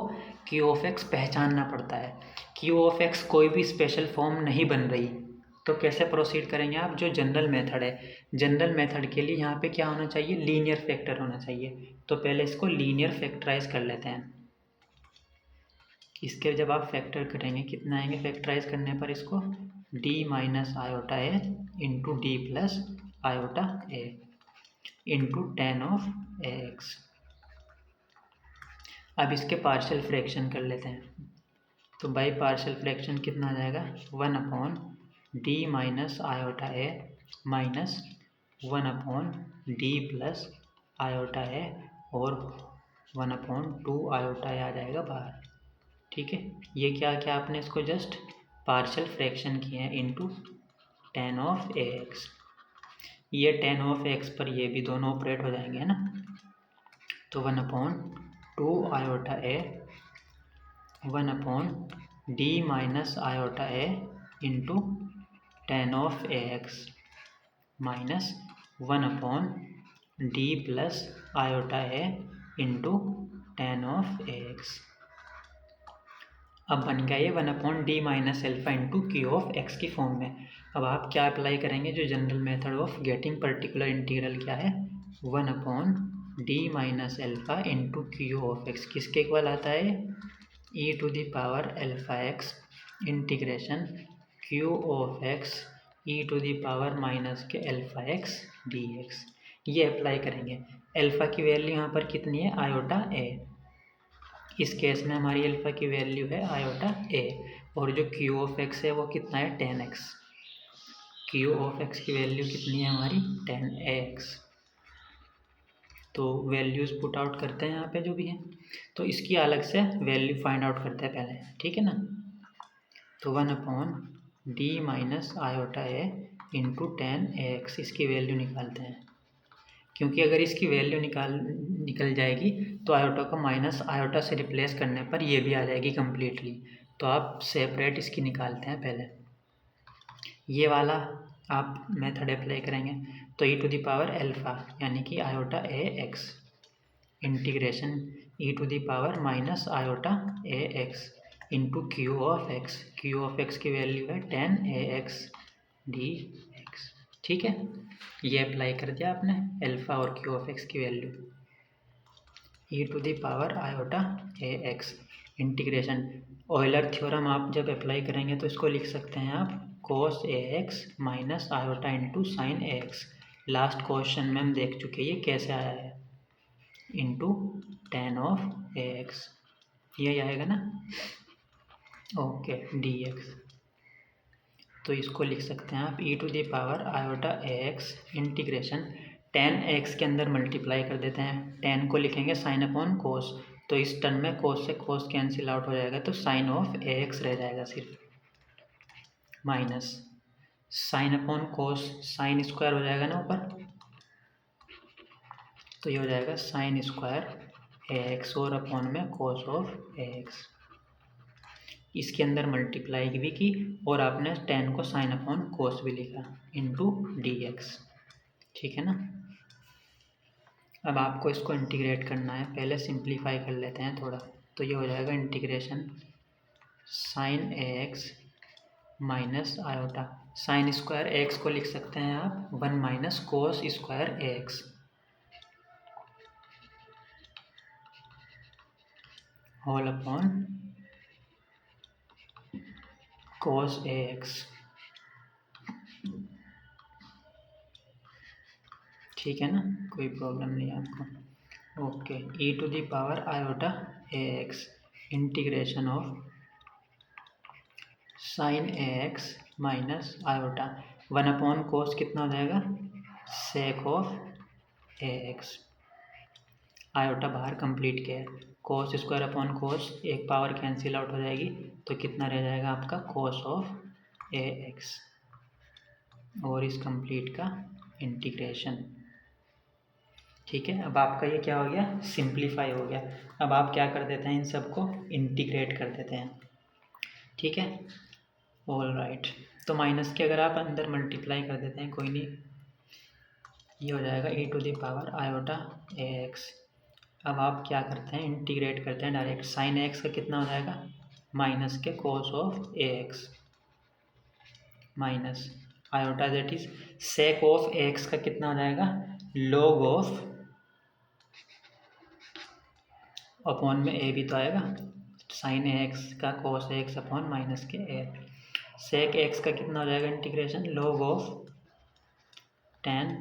क्यू ऑफ एक्स पहचानना पड़ता है। क्यू ऑफ एक्स कोई भी स्पेशल फॉर्म नहीं बन रही, तो कैसे प्रोसीड करेंगे आप, जो जनरल मेथड है, जनरल मेथड के लिए यहाँ पे क्या होना चाहिए, लीनियर फैक्टर होना चाहिए। तो पहले इसको लीनियर फैक्टराइज कर लेते हैं। इसके जब आप फैक्टर करेंगे कितना आएंगे फैक्टराइज करने पर, इसको d minus iota A into d plus iota A into tan of A x. अब इसके पार्शियल फ्रैक्शन कर लेते हैं। तो बाई पार्शियल फ्रैक्शन कितना आ जाएगा, one upon d minus iota a minus one upon d plus iota a और one upon two iota a आ जाएगा बाहर। ठीक है, ये क्या क्या आपने इसको जस्ट पार्शियल फ्रैक्शन किए हैं into ten of A x. ये टेन ऑफ एक्स पर ये भी दोनों ऑपरेट हो जाएंगे, है ना। तो one upon two iota A one upon d minus iota A into tan of A x minus one upon d plus iota A into tan of A x. अब बन गया ये one upon d minus alpha into Q of x की फॉर्म में। अब आप क्या अप्लाई करेंगे, जो general method of getting particular integral क्या है, one upon d minus alpha into Q of x, किसके इक्वल आता है, e to the power alpha x integration Q of x E to the power minus के एल्फा एक्स डी एक्स। ये अप्लाई करेंगे। एल्फा की वैल्यू यहाँ पर कितनी है, आयोटा ए। इस केस में हमारी अल्फा की वैल्यू है आयोटा ए, और जो क्यू ऑफ एक्स है वो कितना है, ten x. Q of x की वैल्यू कितनी है हमारी, टेन एक्स। तो वैल्यूज़ पुट आउट करते हैं यहाँ पे जो भी है, तो इसकी अलग से वैल्यू फाइंड आउट करते हैं पहले, ठीक है ना। तो one upon d minus iota ए इंटू टेन एक्स, इसकी वैल्यू निकालते हैं, क्योंकि अगर इसकी वैल्यू निकल जाएगी तो आयोटा को माइनस आयोटा से रिप्लेस करने पर ये भी आ जाएगी कम्प्लीटली। तो आप सेपरेट इसकी निकालते हैं पहले, ये वाला आप मेथड अप्लाई करेंगे। तो ई टू द पावर एल्फा यानी कि iota A x integration E to the power minus iota A x into Q of x. Q of x की वैल्यू है tan A x D x. ठीक है, ये अप्लाई कर दिया आपने एल्फा और क्यू ऑफ एक्स की value, E to the power iota A x integration. Euler theorem आप जब अप्लाई करेंगे तो इसको लिख सकते हैं आप cos a x minus iota into sine A x. Last question में हम देख चुके हैं ये कैसे आया है, into tan of A x, यही आएगा ना। ओके, डी एक्स, तो इसको लिख सकते हैं आप e to the power iota A x integration tan x के अंदर मल्टीप्लाई कर देते हैं, टेन को लिखेंगे साइन अपॉन कोस, तो इस टर्म में कोस से कोस कैंसिल आउट हो जाएगा, तो साइन ऑफ ए एक्स रह जाएगा सिर्फ, माइनस साइन अपॉन कोस, साइन स्क्वायर हो जाएगा ना ऊपर, तो ये हो जाएगा साइन स्क्वायर ए एक्स और अपॉन में कोस ऑफ ए एक्स। इसके अंदर मल्टीप्लाई भी की और आपने टेन को साइन अपॉन कोस भी लिखा इंटू डी एक्स, ठीक है ना। अब आपको इसको इंटीग्रेट करना है, पहले सिंप्लीफाई कर लेते हैं थोड़ा। तो ये हो जाएगा इंटीग्रेशन साइन ए x minus iota, sine square ए एक्स को लिख सकते हैं आप one minus cos square A x whole upon cos a x, ठीक है ना, कोई प्रॉब्लम नहीं है आपको। Okay, e to the power iota A x integration of sine A x minus iota, one upon cos कितना हो जाएगा, sec of A x, iota बाहर कंप्लीट किया है, कोस स्क्वायर अपॉन कोस एक पावर कैंसिल आउट हो जाएगी, तो कितना रह जाएगा आपका कोस ऑफ ए एक्स, और इस कंप्लीट का इंटीग्रेशन। ठीक है, अब आपका ये क्या हो गया, सिंप्लीफाई हो गया। अब आप क्या कर देते हैं, इन सबको इंटीग्रेट कर देते हैं। ठीक है, ऑल राइट। तो माइनस के अगर आप अंदर मल्टीप्लाई कर देते हैं, कोई नहीं, ये हो जाएगा e to the power iota ax। अब आप क्या करते हैं, इंटीग्रेट करते हैं डायरेक्ट। साइन एक्स का कितना हो जाएगा, माइनस के cos of ax minus iota that is sake of x का कितना हो जाएगा, लॉग ऑफ, अपॉन में ए भी तो आएगा, साइन एक्स का कोस एक्स अपॉन माइनस के ए। सेक एक्स का कितना हो जाएगा integration, log of 10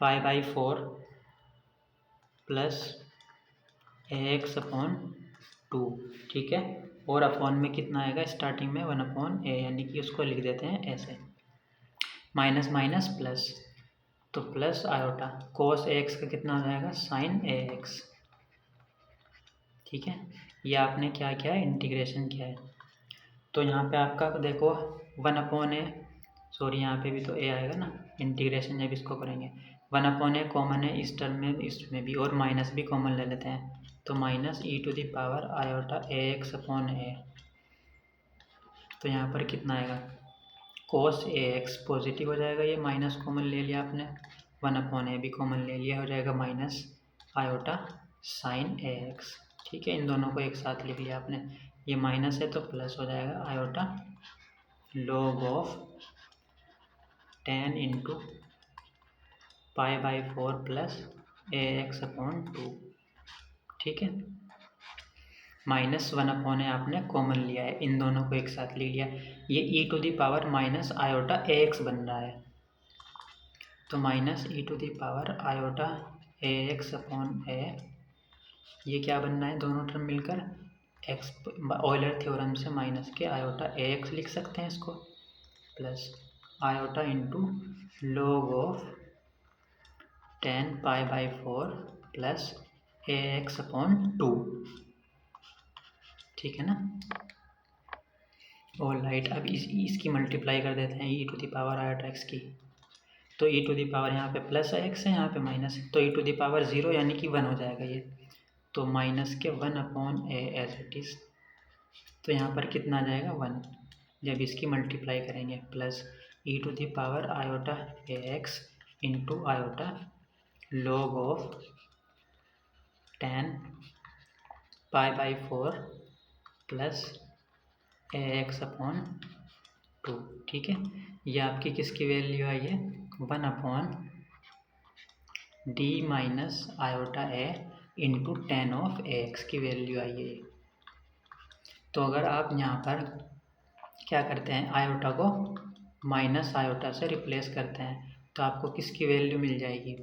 pi by 4 plus A x upon 2, ठीक है। और अपॉन में कितना आएगा, स्टार्टिंग में 1 अपॉन ए, यानी कि उसको लिख देते हैं ऐसे, माइनस माइनस प्लस, तो प्लस आयोटा कोस एक्स का कितना हो जाएगा, साइन ए एक्स, ठीक है। ये आपने क्या किया है, इंटीग्रेशन किया है। तो यहाँ पे आपका देखो 1 अपॉन ए, सॉरी यहाँ पे भी तो ए आएगा ना, इंटीग्रेशन जब इसको करेंगे 1 अपॉन ए कॉमन है इस टर्म में, इसमें भी, और माइनस भी कॉमन ले लेते हैं, तो minus e to the power iota A x upon a. तो यहाँ पर कितना आएगा, कोस ए एक्स पॉजिटिव हो जाएगा, ये माइनस कॉमन ले लिया आपने, 1 अपॉन ए भी कॉमन ले लिया, हो जाएगा माइनस आयोटा साइन ए एक्स, ठीक है। इन दोनों को एक साथ लिख लिया आपने, ये माइनस है तो प्लस हो जाएगा iota log of 10 into pi by 4 plus A x upon 2, ठीक है। माइनस 1 अपॉन ए आपने कॉमन लिया है, इन दोनों को एक साथ ले लिया, ये e to the power minus iota A x बन रहा है, तो minus e to the power iota A x upon a, ये क्या बनना है, दोनों टर्म मिलकर एक्स, ऑयलर थ्योरम से माइनस के आयोटा ए एक्स लिख सकते हैं इसको, plus iota into log of 10 pi by 4 plus A x upon 2, ठीक है ना। All right. अब इसकी मल्टीप्लाई कर देते हैं e to the power iota x की, तो ई टू द पावर यहाँ पे प्लस एक्स है, यहाँ पे माइनस, तो ई टू द पावर 0 यानी कि 1 हो जाएगा ये, तो माइनस के 1 upon A as it is, तो यहाँ पर कितना आ जाएगा 1, जब इसकी मल्टीप्लाई करेंगे, plus E to the power iota A x into iota log of 10 pi by 4 plus A x upon 2, ठीक है। ये आपकी किसकी वैल्यू आई है, 1 upon d minus iota A into 10 of A x की वैल्यू आई है। तो अगर आप यहाँ पर क्या करते हैं, आयोटा को माइनस आयोटा से रिप्लेस करते हैं, तो आपको किसकी वैल्यू मिल जाएगी,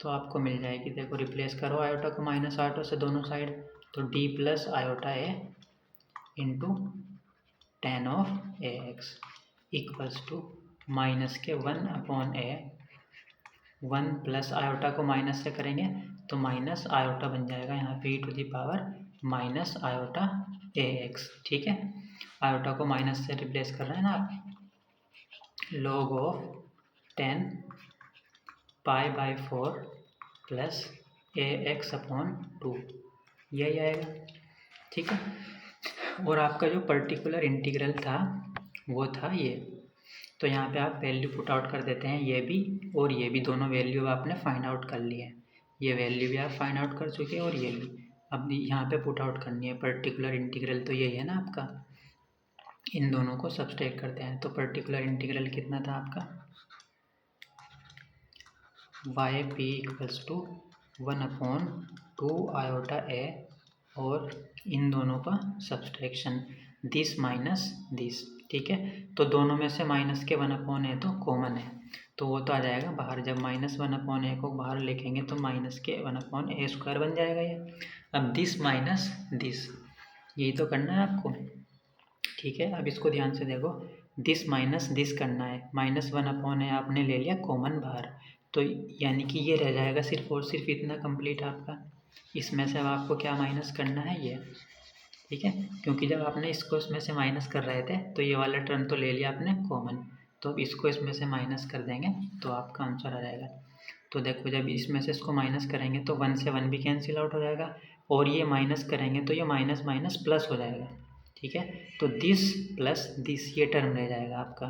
तो आपको मिल जाएगी, देखो रिप्लेस करो आयोटा को माइनस आयोटा से दोनों साइड, तो d plus iota A into 10 of A x equals to minus के 1 अपॉन ए, 1 प्लस आयोटा को माइनस से करेंगे तो माइनस आयोटा बन जाएगा यहाँ पे e to the power minus iota A x, ठीक है। आयोटा को माइनस से रिप्लेस कर रहे हैं ना आप, log of 10 pi by 4 plus A x upon 2, यही आएगा, ठीक है। और आपका जो पर्टिकुलर इंटीग्रल था वो था ये, तो यहाँ पे आप वैल्यू पुट आउट कर देते हैं, ये भी और ये भी, दोनों वैल्यू आपने फाइंड आउट कर ली है, ये वैल्यू भी आप फाइंड आउट कर चुके हैं और ये भी, अब यहाँ पे पुट आउट करनी है। पर्टिकुलर इंटीग्रल तो यही है ना आपका, इन दोनों को सब्सट्रैक्ट करते हैं, तो पर्टिकुलर इंटीग्रल कितना था आपका, y p equals to 1 upon 2 iota a, और इन दोनों का सब्सट्रैक्शन, दिस माइनस दिस, ठीक है। तो दोनों में से माइनस के 1 अपॉन ए तो कॉमन है, तो वो तो आ जाएगा बाहर, जब माइनस 1 अपॉन ए को बाहर लिखेंगे तो माइनस के 1 अपॉन ए स्क्वायर बन जाएगा ये। अब दिस माइनस दिस, यही तो करना है आपको, ठीक है। अब इसको ध्यान से देखो, दिस माइनस दिस करना है, माइनस 1 अपॉन ए आपने ले लिया कॉमन बाहर, तो यानी कि ये रह जाएगा सिर्फ और सिर्फ इतना कंप्लीट आपका, इसमें से अब आपको क्या माइनस करना है ये, ठीक है। क्योंकि जब आपने इसको इसमें से माइनस कर रहे थे तो ये वाला टर्म तो ले लिया आपने कॉमन, तो अब इसको इसमें से माइनस कर देंगे तो आपका आंसर आ जाएगा। तो देखो जब इसमें से इसको माइनस करेंगे तो 1 से 1 भी कैंसिल आउट हो जाएगा, और ये माइनस करेंगे तो ये माइनस माइनस प्लस हो जाएगा, ठीक है। तो दिस प्लस दिस ये टर्म रह जाएगा आपका,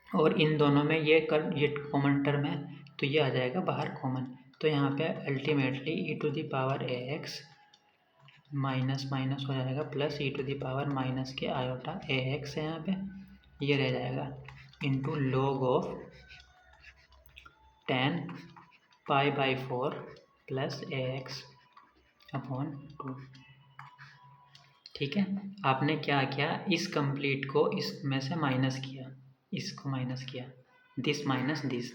और इन दोनों में ये कॉमन टर्म है तो ये आ जाएगा बाहर कॉमन। तो यहाँ पे ultimately e to the power ax minus minus हो जाएगा plus e to the power minus के आयोटा ax है यहाँ पे, ये रह जाएगा into log of 10 pi by 4 plus ax upon 2। ठीक है। आपने क्या किया, इस कंप्लीट को इसमें से माइनस किया, इसको माइनस किया, दिस माइनस दिस,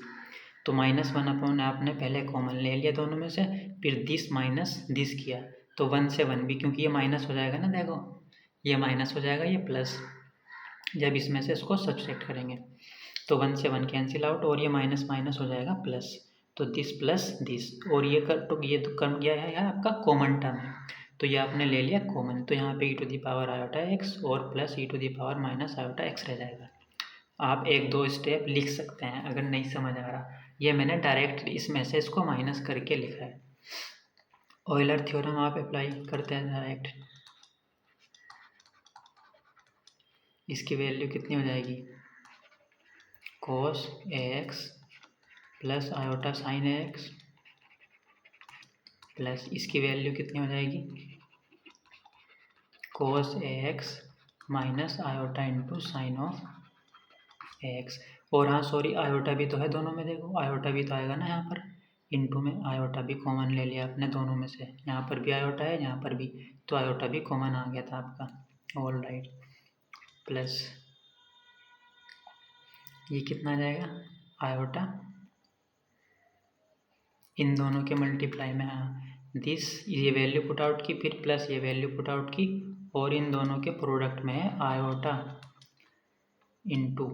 तो -1 अपॉन आपने पहले कॉमन ले लिया दोनों में से, फिर दिस माइनस दिस किया, तो 1 से 1 भी, क्योंकि ये माइनस हो जाएगा ना, देखो ये माइनस हो जाएगा, ये प्लस, जब इसमें से इसको सब्सट्रैक्ट करेंगे तो 1 से 1 कैंसिल आउट, और ये माइनस माइनस हो जाएगा प्लस, तो दिस प्लस दिस, और ये तो कर्म गया है आपका कॉमन टर्म है, तो ये आपने ले लिया कॉमन, तो यहाँ पे e to the power iota x और plus e to the power minus iota x रह जाएगा। आप 1-2 स्टेप लिख सकते हैं अगर नहीं समझ आ रहा, ये मैंने डायरेक्ट इसमें से इसको माइनस करके लिखा है। ऑयलर थ्योरम आप अप्लाई करते हैं डायरेक्ट, इसकी वैल्यू कितनी हो जाएगी, cos ax plus iota sign ax plus इसकी वैल्यू कितनी हो जाएगी, cos ax minus iota into sine of ax। और हाँ सॉरी, आयोटा भी तो है दोनों में, देखो आयोटा भी तो आएगा ना यहाँ पर, इंटू में आयोटा भी कॉमन ले लिया आपने दोनों में से, यहाँ पर भी आयोटा है यहाँ पर भी, तो आयोटा भी कॉमन आ गया था आपका, ऑल राइट, प्लस ये कितना आ जाएगा, आयोटा इन दोनों के मल्टीप्लाई में, हाँ दिस, ये वैल्यू पुट आउट की, फिर प्लस ये वैल्यू पुट आउट की, और इन दोनों के प्रोडक्ट में है iota into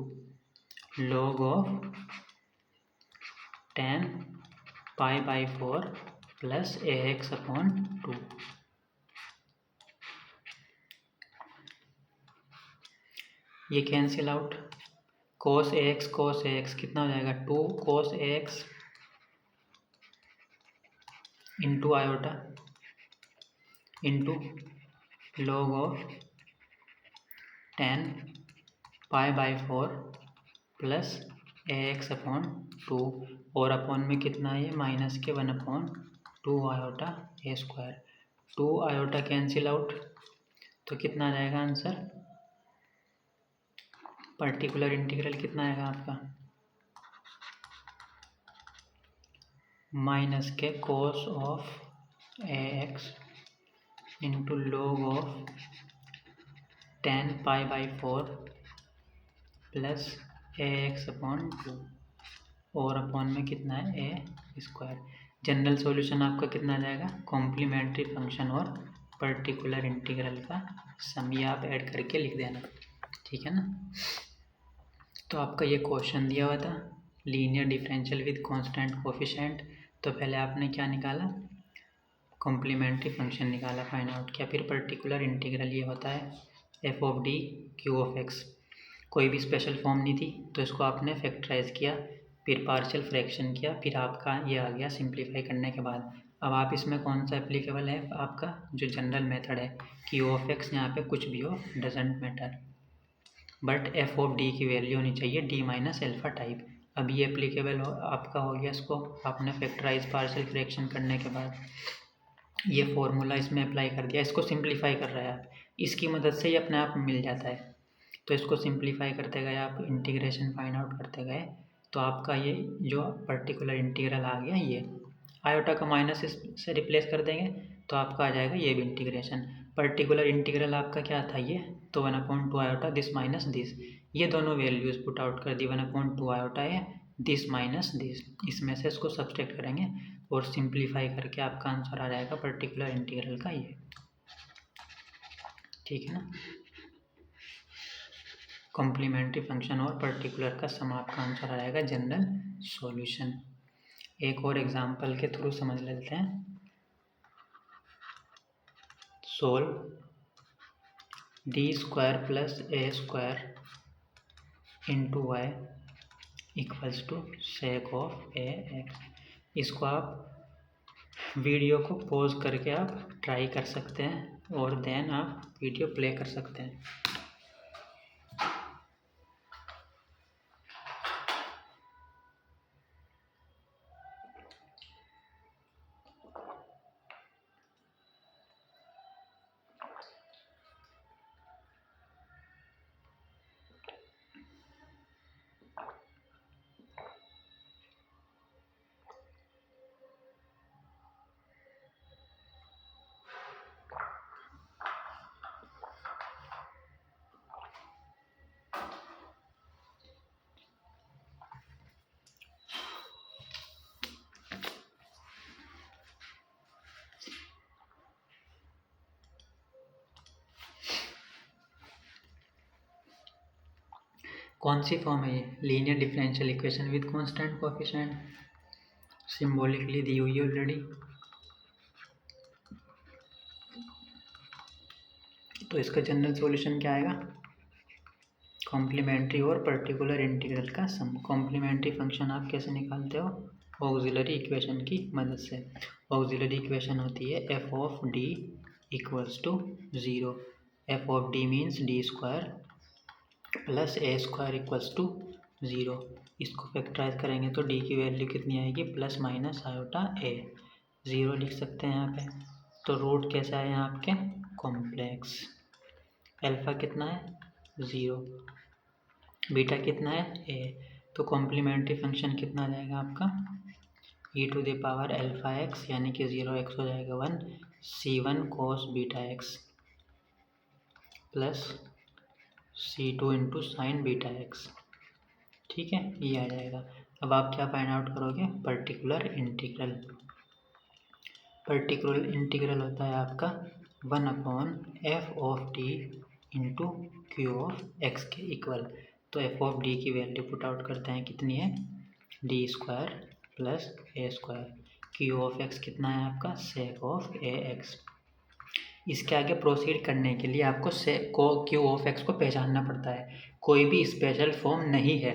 log of 10 pi by 4 plus ax upon 2। ये कैंसिल आउट, cos ax कितना हो जाएगा, 2 cos ax into iota into log of 10 pi by 4 plus ax upon 2, और अपॉन में कितना है, माइनस के 1 अपॉन 2 आयोटा ए स्क्वायर, 2 आयोटा कैंसिल आउट, तो कितना आ जाएगा आंसर, पर्टिकुलर इंटीग्रल कितना आएगा आपका, माइनस के cos of ax into log of 10 pi by 4 plus ax upon 2, और अपॉन में कितना है ए स्क्वायर। जनरल सॉल्यूशन आपका कितना आ जाएगा, कॉम्प्लीमेंट्री फंक्शन और पर्टिकुलर इंटीग्रल का सम, ये आप ऐड करके लिख देना, ठीक है ना। तो आपका ये क्वेश्चन दिया हुआ था, linear differential with constant coefficient, तो पहले आपने क्या निकाला, कॉम्प्लीमेंट्री फंक्शन निकाला, फाइंड आउट किया, फिर पर्टिकुलर इंटीग्रल ये होता है F of D Q of x, कोई भी स्पेशल फॉर्म नहीं थी तो इसको आपने फैक्टराइज किया, फिर पार्शियल फ्रैक्शन किया, फिर आपका ये आ गया सिंप्लीफाई करने के बाद। अब आप इसमें कौन सा एप्लीकेबल है, आपका जो जनरल मेथड है कि ओ ऑफ एक्स यहाँ पे कुछ भी हो doesn't matter, but F of D की वैल्यू होनी चाहिए डी माइनस एल्फा टाइप। अब ये एप्लीकेबल हो आपका हो गया, इसको आपने फैक्टराइज पार्शियल फ्रैक्शन करने के बाद ये फॉर्मूला इसमें अप्लाई कर दिया, इसको सिंप्लीफाई कर रहे हैं आप, इसकी मदद से ही अपने आप मिल जाता है, तो इसको सिंप्लीफाई करते गए आप, इंटीग्रेशन फाइंड आउट करते गए, तो आपका ये जो पर्टिकुलर इंटीग्रल आ गया, ये आयोटा का माइनस से रिप्लेस कर देंगे तो आपका आ जाएगा ये भी इंटीग्रेशन। पर्टिकुलर इंटीग्रल आपका क्या था ये, तो 1/2 आयोटा दिस माइनस दिस, ये दोनों वैल्यूज़ पुट आउट कर दी, 1/2 आयोटा है दिस माइनस दिस, इसमें से इसको सब्सट्रैक्ट करेंगे और सिंप्लीफाई करके आपका आंसर आ जाएगा पर्टिकुलर इंटीग्रल का ये, ठीक है ना। कॉम्प्लीमेंट्री फंक्शन और पर्टिकुलर का सम आपका आंसर आएगा जनरल सॉल्यूशन। एक और एग्जांपल के थ्रू समझ लेते हैं, solve D square plus A square into Y equals to sec of A x. इसको आप वीडियो को पॉज करके आप ट्राई कर सकते हैं और देन आप वीडियो प्ले कर सकते हैं। कौन सी फॉर्म है ये? Linear differential equation with constant coefficient, symbolically दी हुई है ऑलरेडी। तो इसका जनरल सॉल्यूशन क्या आएगा? कॉम्प्लीमेंट्री और पर्टिकुलर इंटीग्रल का सम। कॉम्प्लीमेंट्री फंक्शन आप कैसे निकालते हो? ऑक्सिलरी इक्वेशन की मदद से। ऑक्सिलरी इक्वेशन होती है F of D equals to 0। F of D means D square plus A square equals to 0। इसको फैक्टराइज करेंगे तो डी की वैल्यू कितनी आएगी? प्लस माइनस आयोटा ए। 0 लिख सकते हैं यहाँ पे। तो रूट कैसे आए हैं आपके? कॉम्प्लेक्स। अल्फा कितना है? 0। बीटा कितना है? ए। तो कॉम्प्लीमेंट्री फंक्शन कितना आ जाएगा आपका? e to the power alpha X यानी कि 0x हो जाएगा 1 c1 cos beta x plus c2 into sine beta X. ठीक है, ये आ जाएगा। अब आप क्या फाइंड आउट करोगे? Particular integral. पर्टिकुलर इंटीग्रल होता है आपका 1/f of D into Q of X के इक्वल। तो एफ ऑफ डी की वैल्यू पुट आउट करते हैं, कितनी है? D square plus A square. Q of x कितना है आपका? सेक ऑफ ए एक्स। इसके आगे प्रोसीड करने के लिए आपको क्यू ऑफ एक्स को पहचानना पड़ता है। कोई भी स्पेशल फॉर्म नहीं है,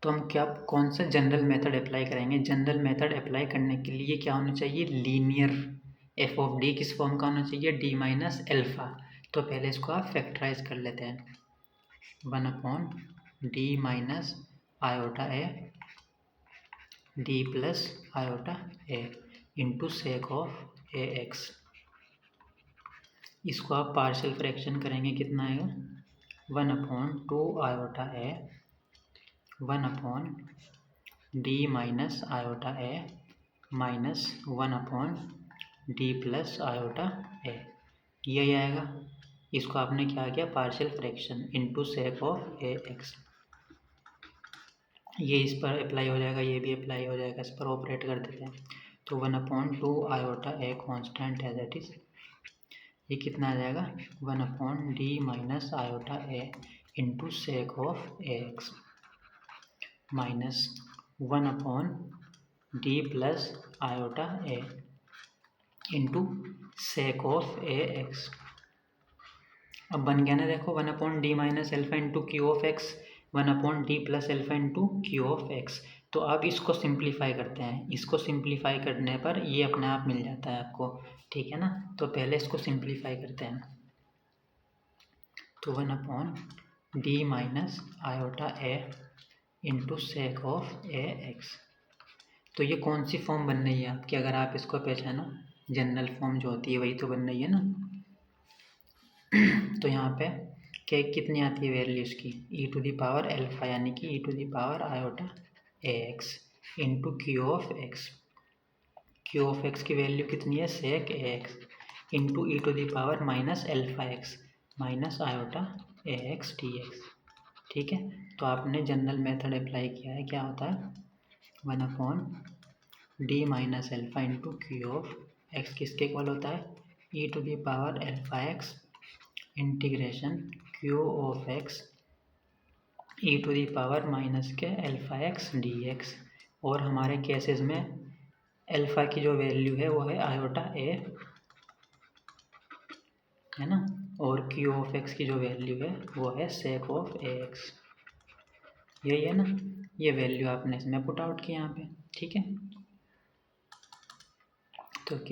तो हम क्या कौन सा जनरल मेथड अप्लाई करेंगे? जनरल मेथड अप्लाई करने के लिए क्या होना चाहिए? लीनियर। एफ ऑफ डी किस फॉर्म का होना चाहिए? D minus alpha. तो पहले इसको आप फैक्टराइज कर लेते हैं। 1/डी minus iota a d plus iota A into sec of A x. इसको आप पार्शियल फ्रैक्शन करेंगे, कितना आएगा? 1/2 आयोटा ए 1/डी माइनस आयोटा ए माइनस 1/डी प्लस आयोटा ए, यही आएगा। इसको आपने क्या किया? Partial fraction into sec of A x. ये इस पर अप्लाई हो जाएगा, ये भी अप्लाई हो जाएगा, इस पर ऑपरेट कर देते हैं। तो 1/2 आयोटा ए कॉन्स्टेंट है, दैट इज ये कितना आ जाएगा? 1/डी minus iota A into sec of A x minus 1/डी plus iota A into sec of A x. अब बन गया ना, देखो 1/डी minus alpha into Q of x 1/डी plus alpha into Q of x. तो आप इसको सिंप्लीफाई करते हैं, इसको सिंप्लीफाई करने पर ये अपने आप मिल जाता है आपको, ठीक है ना। तो पहले इसको सिंप्लीफाई करते हैं। तो 1/डी minus iota A into sec of A x. तो ये कौन सी फॉर्म बन रही है आपकी? अगर आप इसको पहचानो, जनरल फॉर्म जो होती है वही तो बन रही है ना। तो यहाँ पे के कितनी आती है वैल्यू इसकी? E to the power alpha यानी कि e to the power iota A x into Q of x. Q of x की वैल्यू कितनी है? Sec a x into E to the power minus alpha x minus iota A x D x. ठीक है, तो आपने जनरल मेथड अप्लाई किया है। क्या होता है? 1/डी minus alpha into Q of x किसके इक्वल होता है? E to the power alpha x integration Q of x E to the power minus के एल्फा एक्स डी एक्स। और हमारे केसेस में एल्फा की जो वैल्यू है वो है आयोटा ए, है ना, और क्यू ऑफ एक्स की जो वैल्यू है वो है सेक ऑफ ए एक्स। यही है ना, ये वैल्यू आपने इसमें पुट आउट की यहाँ पे। ठीक है,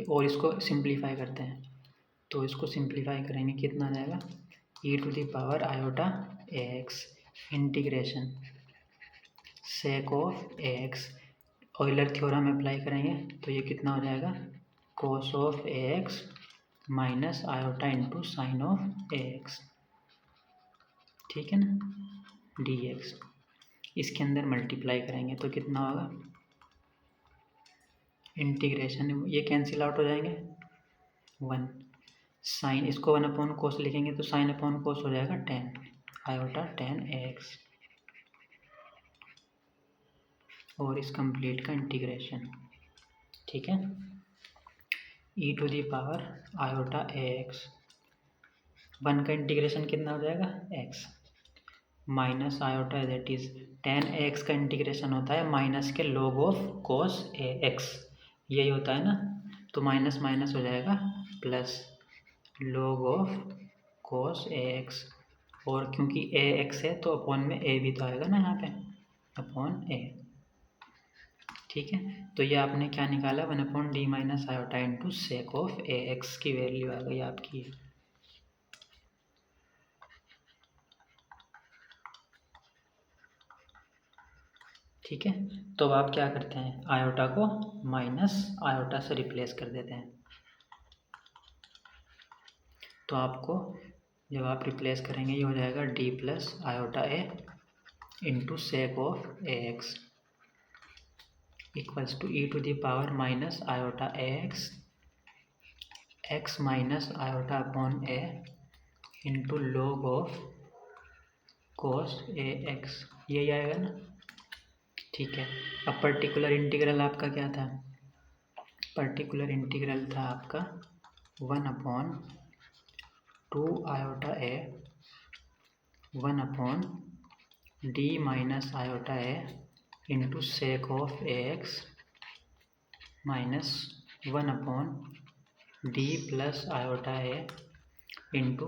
और इसको सिंप्लीफाई करते हैं, तो इसको सिंप्लीफाई करेंगे कितना आ जाएगा, e to the power iota ax integration sec of ax, Euler theorem apply करेंगे तो ये कितना हो जाएगा, cos of ax minus iota into sine of ax, ठीक है ना, dx। इसके अंदर मल्टीप्लाई करेंगे तो कितना होगा, इंटीग्रेशन, ये कैंसिल आउट हो जाएंगे, 1 साइन, इसको 1 अपॉन कोस लिखेंगे तो साइन अपॉन कोस हो जाएगा 10 आयोटा 10 ax, और इस कंप्लीट का इंटीग्रेशन, ठीक है, e to the power iota ax, 1 का इंटीग्रेशन कितना हो जाएगा, x minus iota that is 10x का इंटीग्रेशन होता है माइनस के log ऑफ cos ax, यही होता है ना, तो माइनस माइनस हो जाएगा plus log of cos ax, और क्योंकि ax है तो अपॉन में a भी तो आएगा ना यहाँ पे, अपॉन a, ठीक है। तो ये आपने क्या निकाला, 1/d minus iota into sec of ax की वैल्यू आ गई आपकी, ठीक है। तो अब आप क्या करते हैं, आयोटा को माइनस आयोटा से रिप्लेस कर देते हैं, तो आपको जब आप रिप्लेस करेंगे ये हो जाएगा d plus iota a into sec of ax equals to e to the power minus iota ax x minus iota upon a into log of cos ax, यही आएगा ना, ठीक है। अब पर्टिकुलर इंटीग्रल आपका क्या था, पर्टिकुलर इंटीग्रल था आपका 1/2 iota a 1/d minus iota a into sec of ax minus 1/d plus iota a into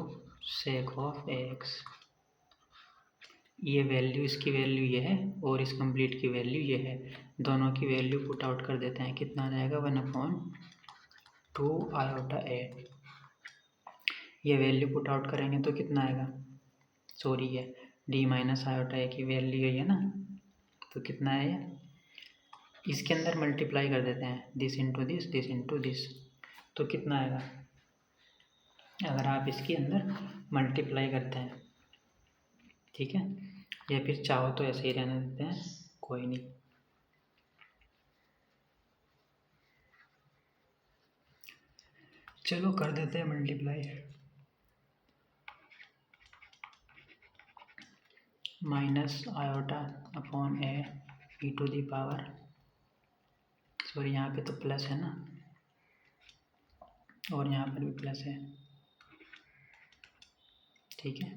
sec of ax, ये वैल्यू, इसकी वैल्यू ये है और इस कंप्लीट की वैल्यू ये है, दोनों की वैल्यू पुट आउट कर देते हैं, कितना आ जाएगा, 1/2 आयोटा a, ये वैल्यू पुट आउट करेंगे तो कितना आएगा, सॉरी ये d माइनस आयोटा a की वैल्यू यही है ना, तो कितना है ये, इसके अंदर मल्टीप्लाई कर देते हैं, दिस इंटू दिस, तो कितना आएगा, अगर आप इसके अंदर मल्टीप्लाई करते हैं, ठीक है, या फिर चाहो तो ऐसे ही रहने देते हैं, कोई नहीं, चलो कर देते हैं multiply, minus iota upon a e to the power, sorry यहाँ पे तो प्लस है ना, और यहाँ पर भी प्लस है, ठीक है,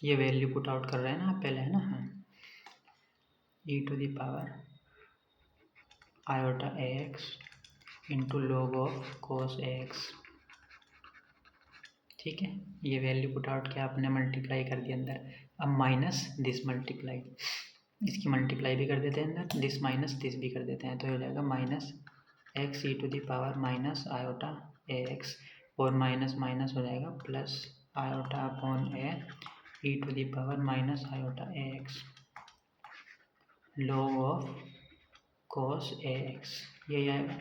ये वैल्यू पुट आउट कर रहे हैं ना आप पहले, है ना, हाँ, e to the power iota ax into log of cos ax, ठीक है, ये वैल्यू पुट आउट किया आपने, मल्टीप्लाई कर दिया अंदर, अब माइनस दिस मल्टीप्लाई, इसकी मल्टीप्लाई भी कर देते हैं अंदर, दिस माइनस दिस भी कर देते हैं, तो हो जाएगा minus x e to the power minus iota ax, और माइनस माइनस हो जाएगा plus iota upon a e to the power minus iota ax log of cos ax, यही आएगा।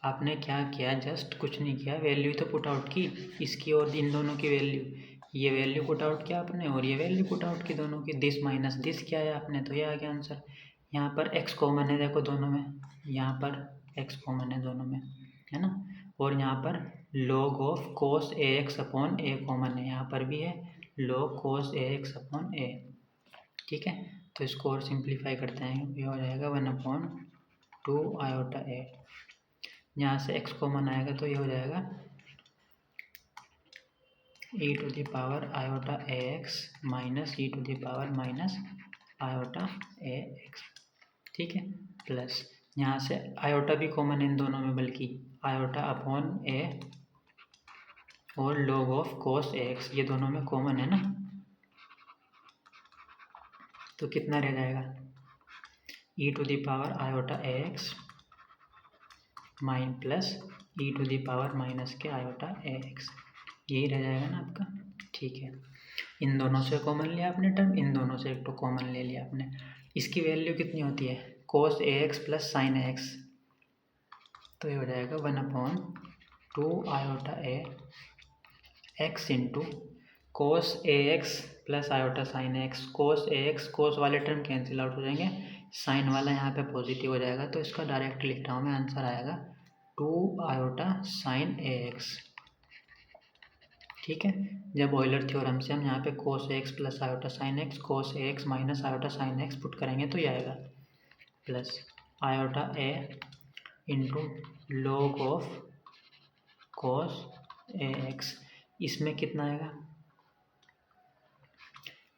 आपने क्या किया, जस्ट कुछ नहीं किया, वैल्यू तो पुट आउट की, इसकी और इन दोनों की वैल्यू, ये वैल्यू पुट आउट किया आपने और ये वैल्यू पुट आउट की दोनों की, दिस माइनस दिस किया है आपने, तो ये आ गया आंसर। यहाँ पर x कॉमन है, देखो दोनों में, यहाँ पर x कॉमन है दोनों में, है ना, और यहाँ पर log of cos ax upon a common है, यहाँ पर भी है log cos ax upon a, ठीक है। तो इसको और सिंप्लीफाई करते हैं, ये हो जाएगा 1/2 आयोटा a, यहाँ से x कॉमन आएगा तो ये हो जाएगा e to the power iota ax minus e to the power minus iota ax, ठीक है, प्लस यहाँ से आयोटा भी कॉमन है इन दोनों में, बल्कि आयोटा अपॉन a और log ऑफ cos ax, ये दोनों में कॉमन है ना, तो कितना रह जाएगा, ई to the power iota A x mine plus E to the power minus के आयोटा ए एक्स, यही रह जाएगा ना आपका। ठीक है, इन दोनों से कॉमन लिया आपने टर्म, इन दोनों से एक तो कॉमन ले लिया आपने। इसकी वैल्यू कितनी होती है, cos a x plus sine A x, तो ये हो जाएगा 1/2 iota A x into cos a x plus iota sine x. Cos a x, cos वाले टर्म कैंसिल आउट हो जाएंगे, साइन वाला यहाँ पे पॉजिटिव हो जाएगा, तो इसका डायरेक्ट लिख रहा हूँ मैं, आंसर आएगा 2 आयोटा साइन ए एक्स। ठीक है, जब ऑयलर थ्योरम से हम यहाँ पे cos a x plus iota sine x, cos a x minus iota sine x put करेंगे तो ये आएगा plus iota A into log of cos a x. इसमें कितना आएगा,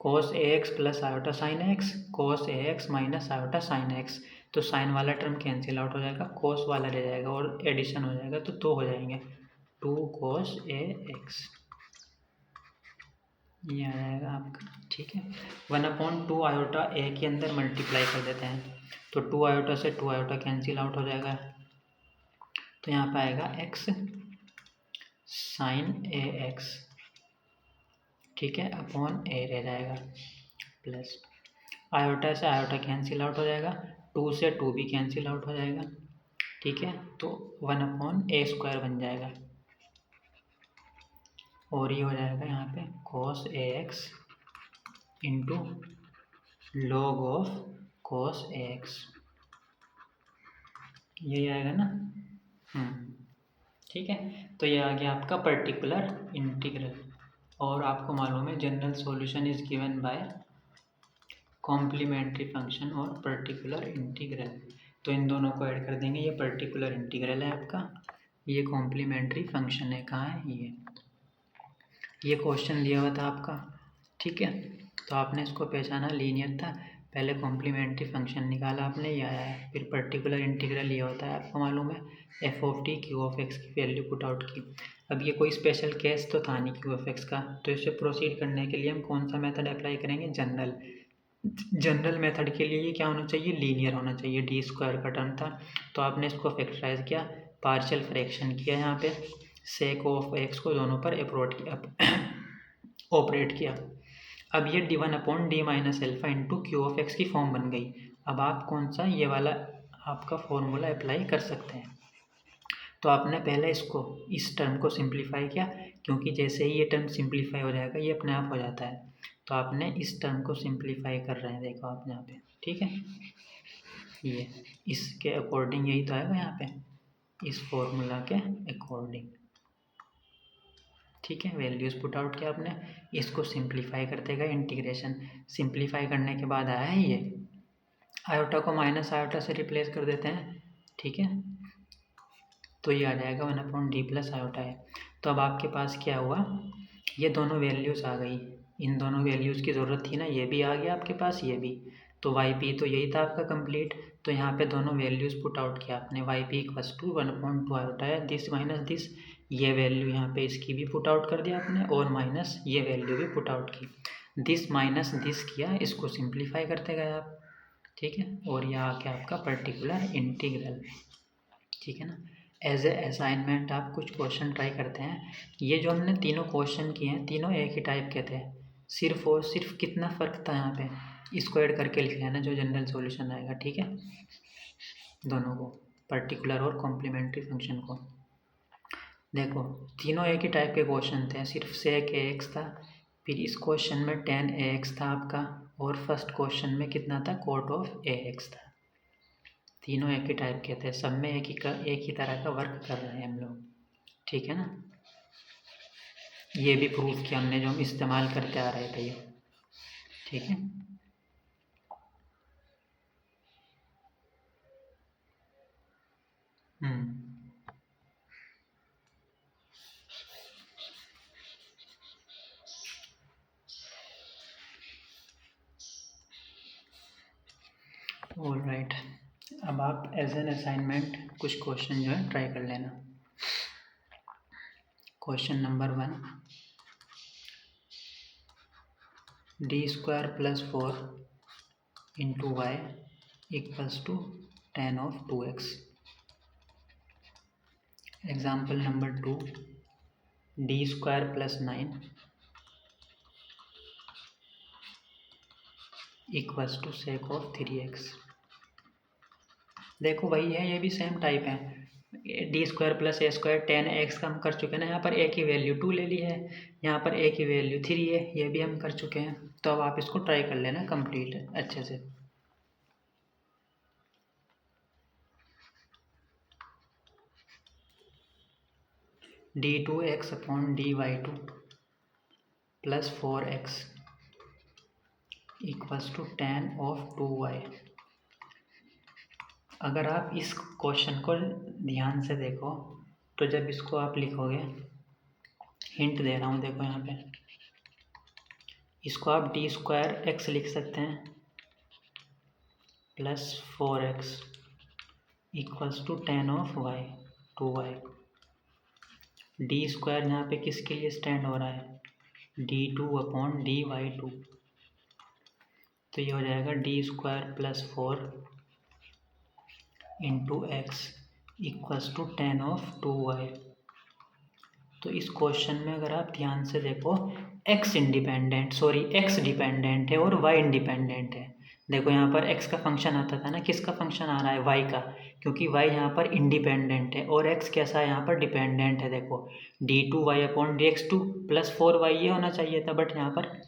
cos a x plus iota sine x, cos a x minus iota sine x, तो साइन वाला टर्म कैंसिल आउट हो जाएगा, कोस वाला रह जाएगा और एडिशन हो जाएगा, तो 2 हो जाएंगे, 2 कोस ए एक्स, ये आ जाएगा आपका। ठीक है, 1/2 आयोटा ए के अंदर मल्टीप्लाई कर देते हैं, तो 2 आयोटा से 2 आयोटा कैंसिल आउट हो जाएगा, तो यहाँ पे आएगा एक्स साइन ए एक्स, ठीक है, अपॉन ए रह जाएगा प्लस आयोटा से आयोटा कैंसिल आउट हो जाएगा, 2 से 2 भी कैंसिल आउट हो जाएगा। ठीक है, तो 1/a² बन जाएगा, और ये हो जाएगा यहाँ पे cos a x into log of cos a x, यही आएगा ना। ठीक है, तो ये आ गया आपका पर्टिकुलर इंटीग्रल, और आपको मालूम है general solution is given by complementary function और पर्टिकुलर इंटीग्रल, तो इन दोनों को ऐड कर देंगे, ये पर्टिकुलर इंटीग्रल है आपका, ये कॉम्प्लीमेंट्री फंक्शन है, कहाँ है ये क्वेश्चन दिया हुआ था आपका। ठीक है, तो आपने इसको पहचाना, लीनियर था, पहले कॉम्प्लीमेंट्री फंक्शन निकाला आपने, ये आया है, फिर पर्टिकुलर इंटीग्रल ये होता है, आपको मालूम है F of T Q of x की वैल्यू पुट आउट की। अब ये कोई स्पेशल केस तो था नहीं क्यू ऑफ एक्स का, तो इसे प्रोसीड करने के लिए हम कौन सा मेथड अप्लाई करेंगे, जनरल मेथड के लिए ये क्या होना चाहिए, लीनियर होना चाहिए, d² का टर्म था, तो आपने इसको फैक्टराइज किया, पार्शियल फ्रैक्शन किया, यहाँ पे सेक ऑफ एक्स को दोनों पर ऑपरेट किया। अब ये d1/d minus alpha into Q of x की फॉर्म बन गई। अब आप कौन सा ये वाला आपका फॉर्मूला अप्लाई कर सकते हैं, तो आपने पहले इसको, इस टर्म को सिंप्लीफाई किया, क्योंकि जैसे ही ये टर्म सिंप्लीफाई हो जाएगा ये अपने आप हो जाता है, तो आपने इस टर्म को सिंप्लीफाई कर रहे हैं, देखो आप यहाँ पे। ठीक है, ये इसके अकॉर्डिंग यही तो आएगा यहाँ पे, इस फॉर्मूला के अकॉर्डिंग। ठीक है, वैल्यूज़ पुट आउट किया आपने, इसको सिंप्लीफाई करते गए, इंटीग्रेशन सिंप्लीफाई करने के बाद आया है ये, आयोटा को माइनस आयोटा से रिप्लेस कर देते हैं। ठीक है, तो ये आ जाएगा 1/d प्लस आयोटा है। तो अब आपके पास क्या हुआ, ये दोनों वैल्यूज़ आ गई, इन दोनों वैल्यूज़ की ज़रूरत थी ना, ये भी आ गया आपके पास, ये भी, तो वाई पी तो यही था आपका कंप्लीट, तो यहाँ पे दोनों वैल्यूज़ पुट आउट किया आपने, y p equals to 1/2 iota है, दिस माइनस दिस, ये वैल्यू यहाँ पे इसकी भी पुट आउट कर दिया आपने, और माइनस ये वैल्यू भी पुट आउट की, दिस माइनस दिस किया, इसको सिंप्लीफाई करते गए आप। ठीक है, और यह आ गया आपका पर्टिकुलर इंटीग्रल। ठीक है ना, एज ए असाइनमेंट आप कुछ क्वेश्चन ट्राई करते हैं, ये जो हमने तीनों क्वेश्चन किए हैं, तीनों एक ही टाइप के थे, सिर्फ और सिर्फ कितना फ़र्क था यहाँ पे, इसको ऐड करके लिख लेना जो जनरल सॉल्यूशन आएगा। ठीक है, दोनों को, पर्टिकुलर और कॉम्प्लीमेंट्री फंक्शन को, देखो तीनों एक ही टाइप के क्वेश्चन थे, सिर्फ सेक ए एक्स था, फिर इस क्वेश्चन में tan ए एक्स था आपका, और फर्स्ट क्वेश्चन में कितना था, cot ऑफ ए एक्स था, तीनों एक ही टाइप के थे, सब में एक ही तरह का वर्क कर रहे हैं हम लोग। ठीक है ना, ये भी प्रूफ किया हमने, जो हम इस्तेमाल करते आ रहे थे ये। ठीक है, ऑल राइट, अब आप एज एन असाइनमेंट कुछ क्वेश्चन जो है ट्राई कर लेना। Question number 1, d² + 4 × y equals to tan of 2x। Example number 2, d square plus 9 equals to sec of 3x। देखो वही है, ये भी सेम टाइप है। डी स्क्वायर प्लस ए स्क्वायर टेन एक्स का हम कर चुके हैं ना, यहाँ पर ए की वैल्यू 2 ले ली है, यहाँ पर ए की वैल्यू 3 है, ये भी हम कर चुके हैं। तो अब आप इसको ट्राई कर लेना कंप्लीट अच्छे से। d2x upon dy2 plus 4x equals to tan of 2y। अगर आप इस क्वेश्चन को ध्यान से देखो तो जब इसको आप लिखोगे, हिंट दे रहा हूँ देखो यहाँ पे, इसको आप डी स्क्वायर एक्स लिख सकते हैं plus 4x equals to tan of y 2y। D square यहाँ पे किसके लिए स्टैंड हो रहा है, d2 अपॉन dy2। तो ये हो जाएगा d square plus 4 into x equals to tan of 2y। तो इस क्वेश्चन में अगर आप ध्यान से देखो, x डिपेंडेंट है और y इंडिपेंडेंट है। देखो यहाँ पर x का फंक्शन आता था ना, किसका फंक्शन आ रहा है, y का, क्योंकि y यहाँ पर इंडिपेंडेंट है और x कैसा है यहाँ पर डिपेंडेंट है। देखो d2y upon dx2 plus 4y ये होना चाहिए था, बट यहाँ पर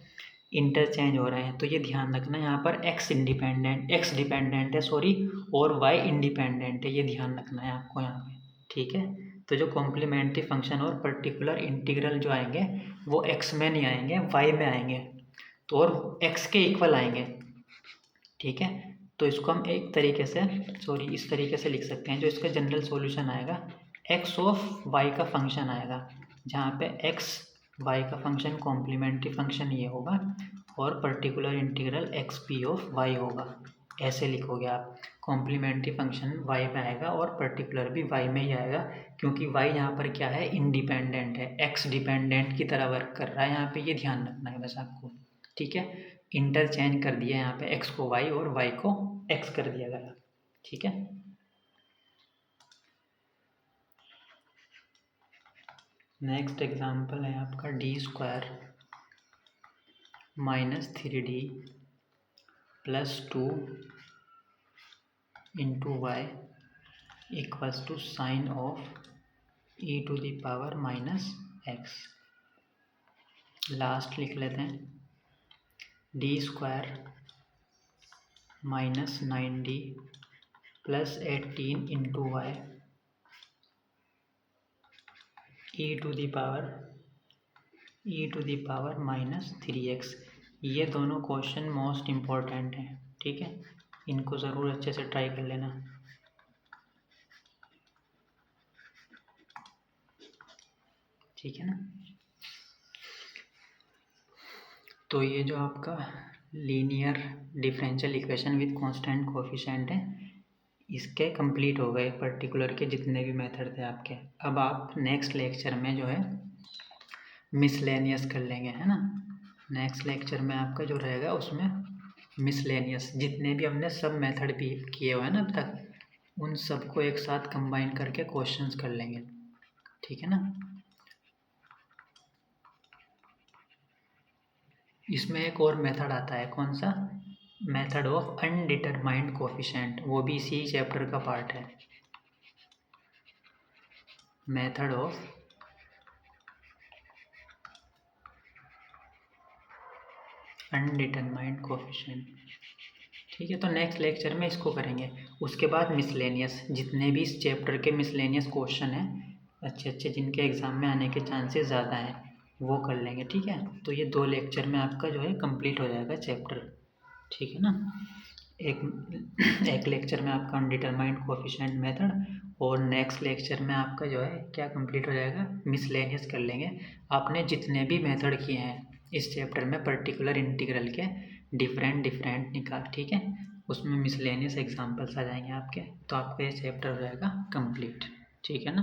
इंटरचेंज हो रहे हैं। तो ये ध्यान रखना, यहाँ पर x डिपेंडेंट है और y इंडिपेंडेंट है, ये ध्यान रखना है आपको यहाँ पे, ठीक है। तो जो कॉम्प्लीमेंट्री फंक्शन और पर्टिकुलर इंटीग्रल जो आएंगे वो x में नहीं आएंगे, y में आएंगे, तो और x के इक्वल आएंगे, ठीक है। तो इसको हम एक तरीके से इस तरीके से लिख सकते हैं, जो इसका जनरल सॉल्यूशन आएगा x ऑफ y का फंक्शन आएगा, जहाँ पे x y का फंक्शन कॉम्प्लीमेंट्री फंक्शन ये होगा और particular integral x P of y होगा। ऐसे लिखोगे आप, कॉम्प्लीमेंट्री फंक्शन y में आएगा और पर्टिकुलर भी y में ही आएगा, क्योंकि y यहाँ पर क्या है, इंडिपेंडेंट है, x डिपेंडेंट की तरह वर्क कर रहा है यहाँ पे, ये ध्यान रखना है बस आपको, ठीक है। इंटरचेंज कर दिया यहाँ पे, x को y और y को x कर दिया गया, ठीक है। नेक्स्ट एग्जाम्पल है आपका d square minus 3d plus 2 into Y equals to sine of e to the power minus x. Last लिख लेते हैं, d square minus 9d plus 18 into y e to the power minus 3x। ये दोनों क्वेश्चन मोस्ट इम्पॉर्टेंट हैं, ठीक है, इनको ज़रूर अच्छे से ट्राई कर लेना। ठीक है ना। तो ये जो आपका linear differential equation with constant coefficient है, इसके कंप्लीट हो गए पर्टिकुलर के जितने भी मेथड थे आपके। अब आप नेक्स्ट लेक्चर में जो है मिसलेनियस कर लेंगे, है ना। नेक्स्ट लेक्चर में आपका जो रहेगा उसमें मिसलेनियस, जितने भी हमने सब मेथड भी किए हुए हैं ना अब तक, उन सबको एक साथ कंबाइन करके क्वेश्चंस कर लेंगे, ठीक है ना। इसमें एक और मेथड आता है, कौन सा, मेथड ऑफ अनडिटरमाइंड कोफिशिएंट, वो भी इसी चैप्टर का पार्ट है। मेथड ऑफ अनडिटरमाइंड कोफिशिएंट, ठीक है। तो नेक्स्ट लेक्चर में इसको करेंगे। उसके बाद मिसलेनियस, जितने भी इस चैप्टर के मिसलेनियस क्वेश्चन हैं अच्छे अच्छे, जिनके एग्ज़ाम में आने के चांसेस ज़्यादा हैं, वो कर लेंगे, ठीक है। तो ये 2 लेक्चर में आपका जो है कंप्लीट हो जाएगा चैप्टर, ठीक है ना। एक लेक्चर में आपका अनडिटरमाइंड कोफिशिएंट मेथड, और नेक्स्ट लेक्चर में आपका जो है क्या कंप्लीट हो जाएगा, मिसलेनियस कर लेंगे। आपने जितने भी मेथड किए हैं इस चैप्टर में पर्टिकुलर इंटीग्रल के डिफरेंट निकाल, ठीक है, उसमें मिसलेनियस एग्जांपल्स आ जाएंगे आपके, तो आपका ये चैप्टर हो जाएगा कंप्लीट, ठीक है ना।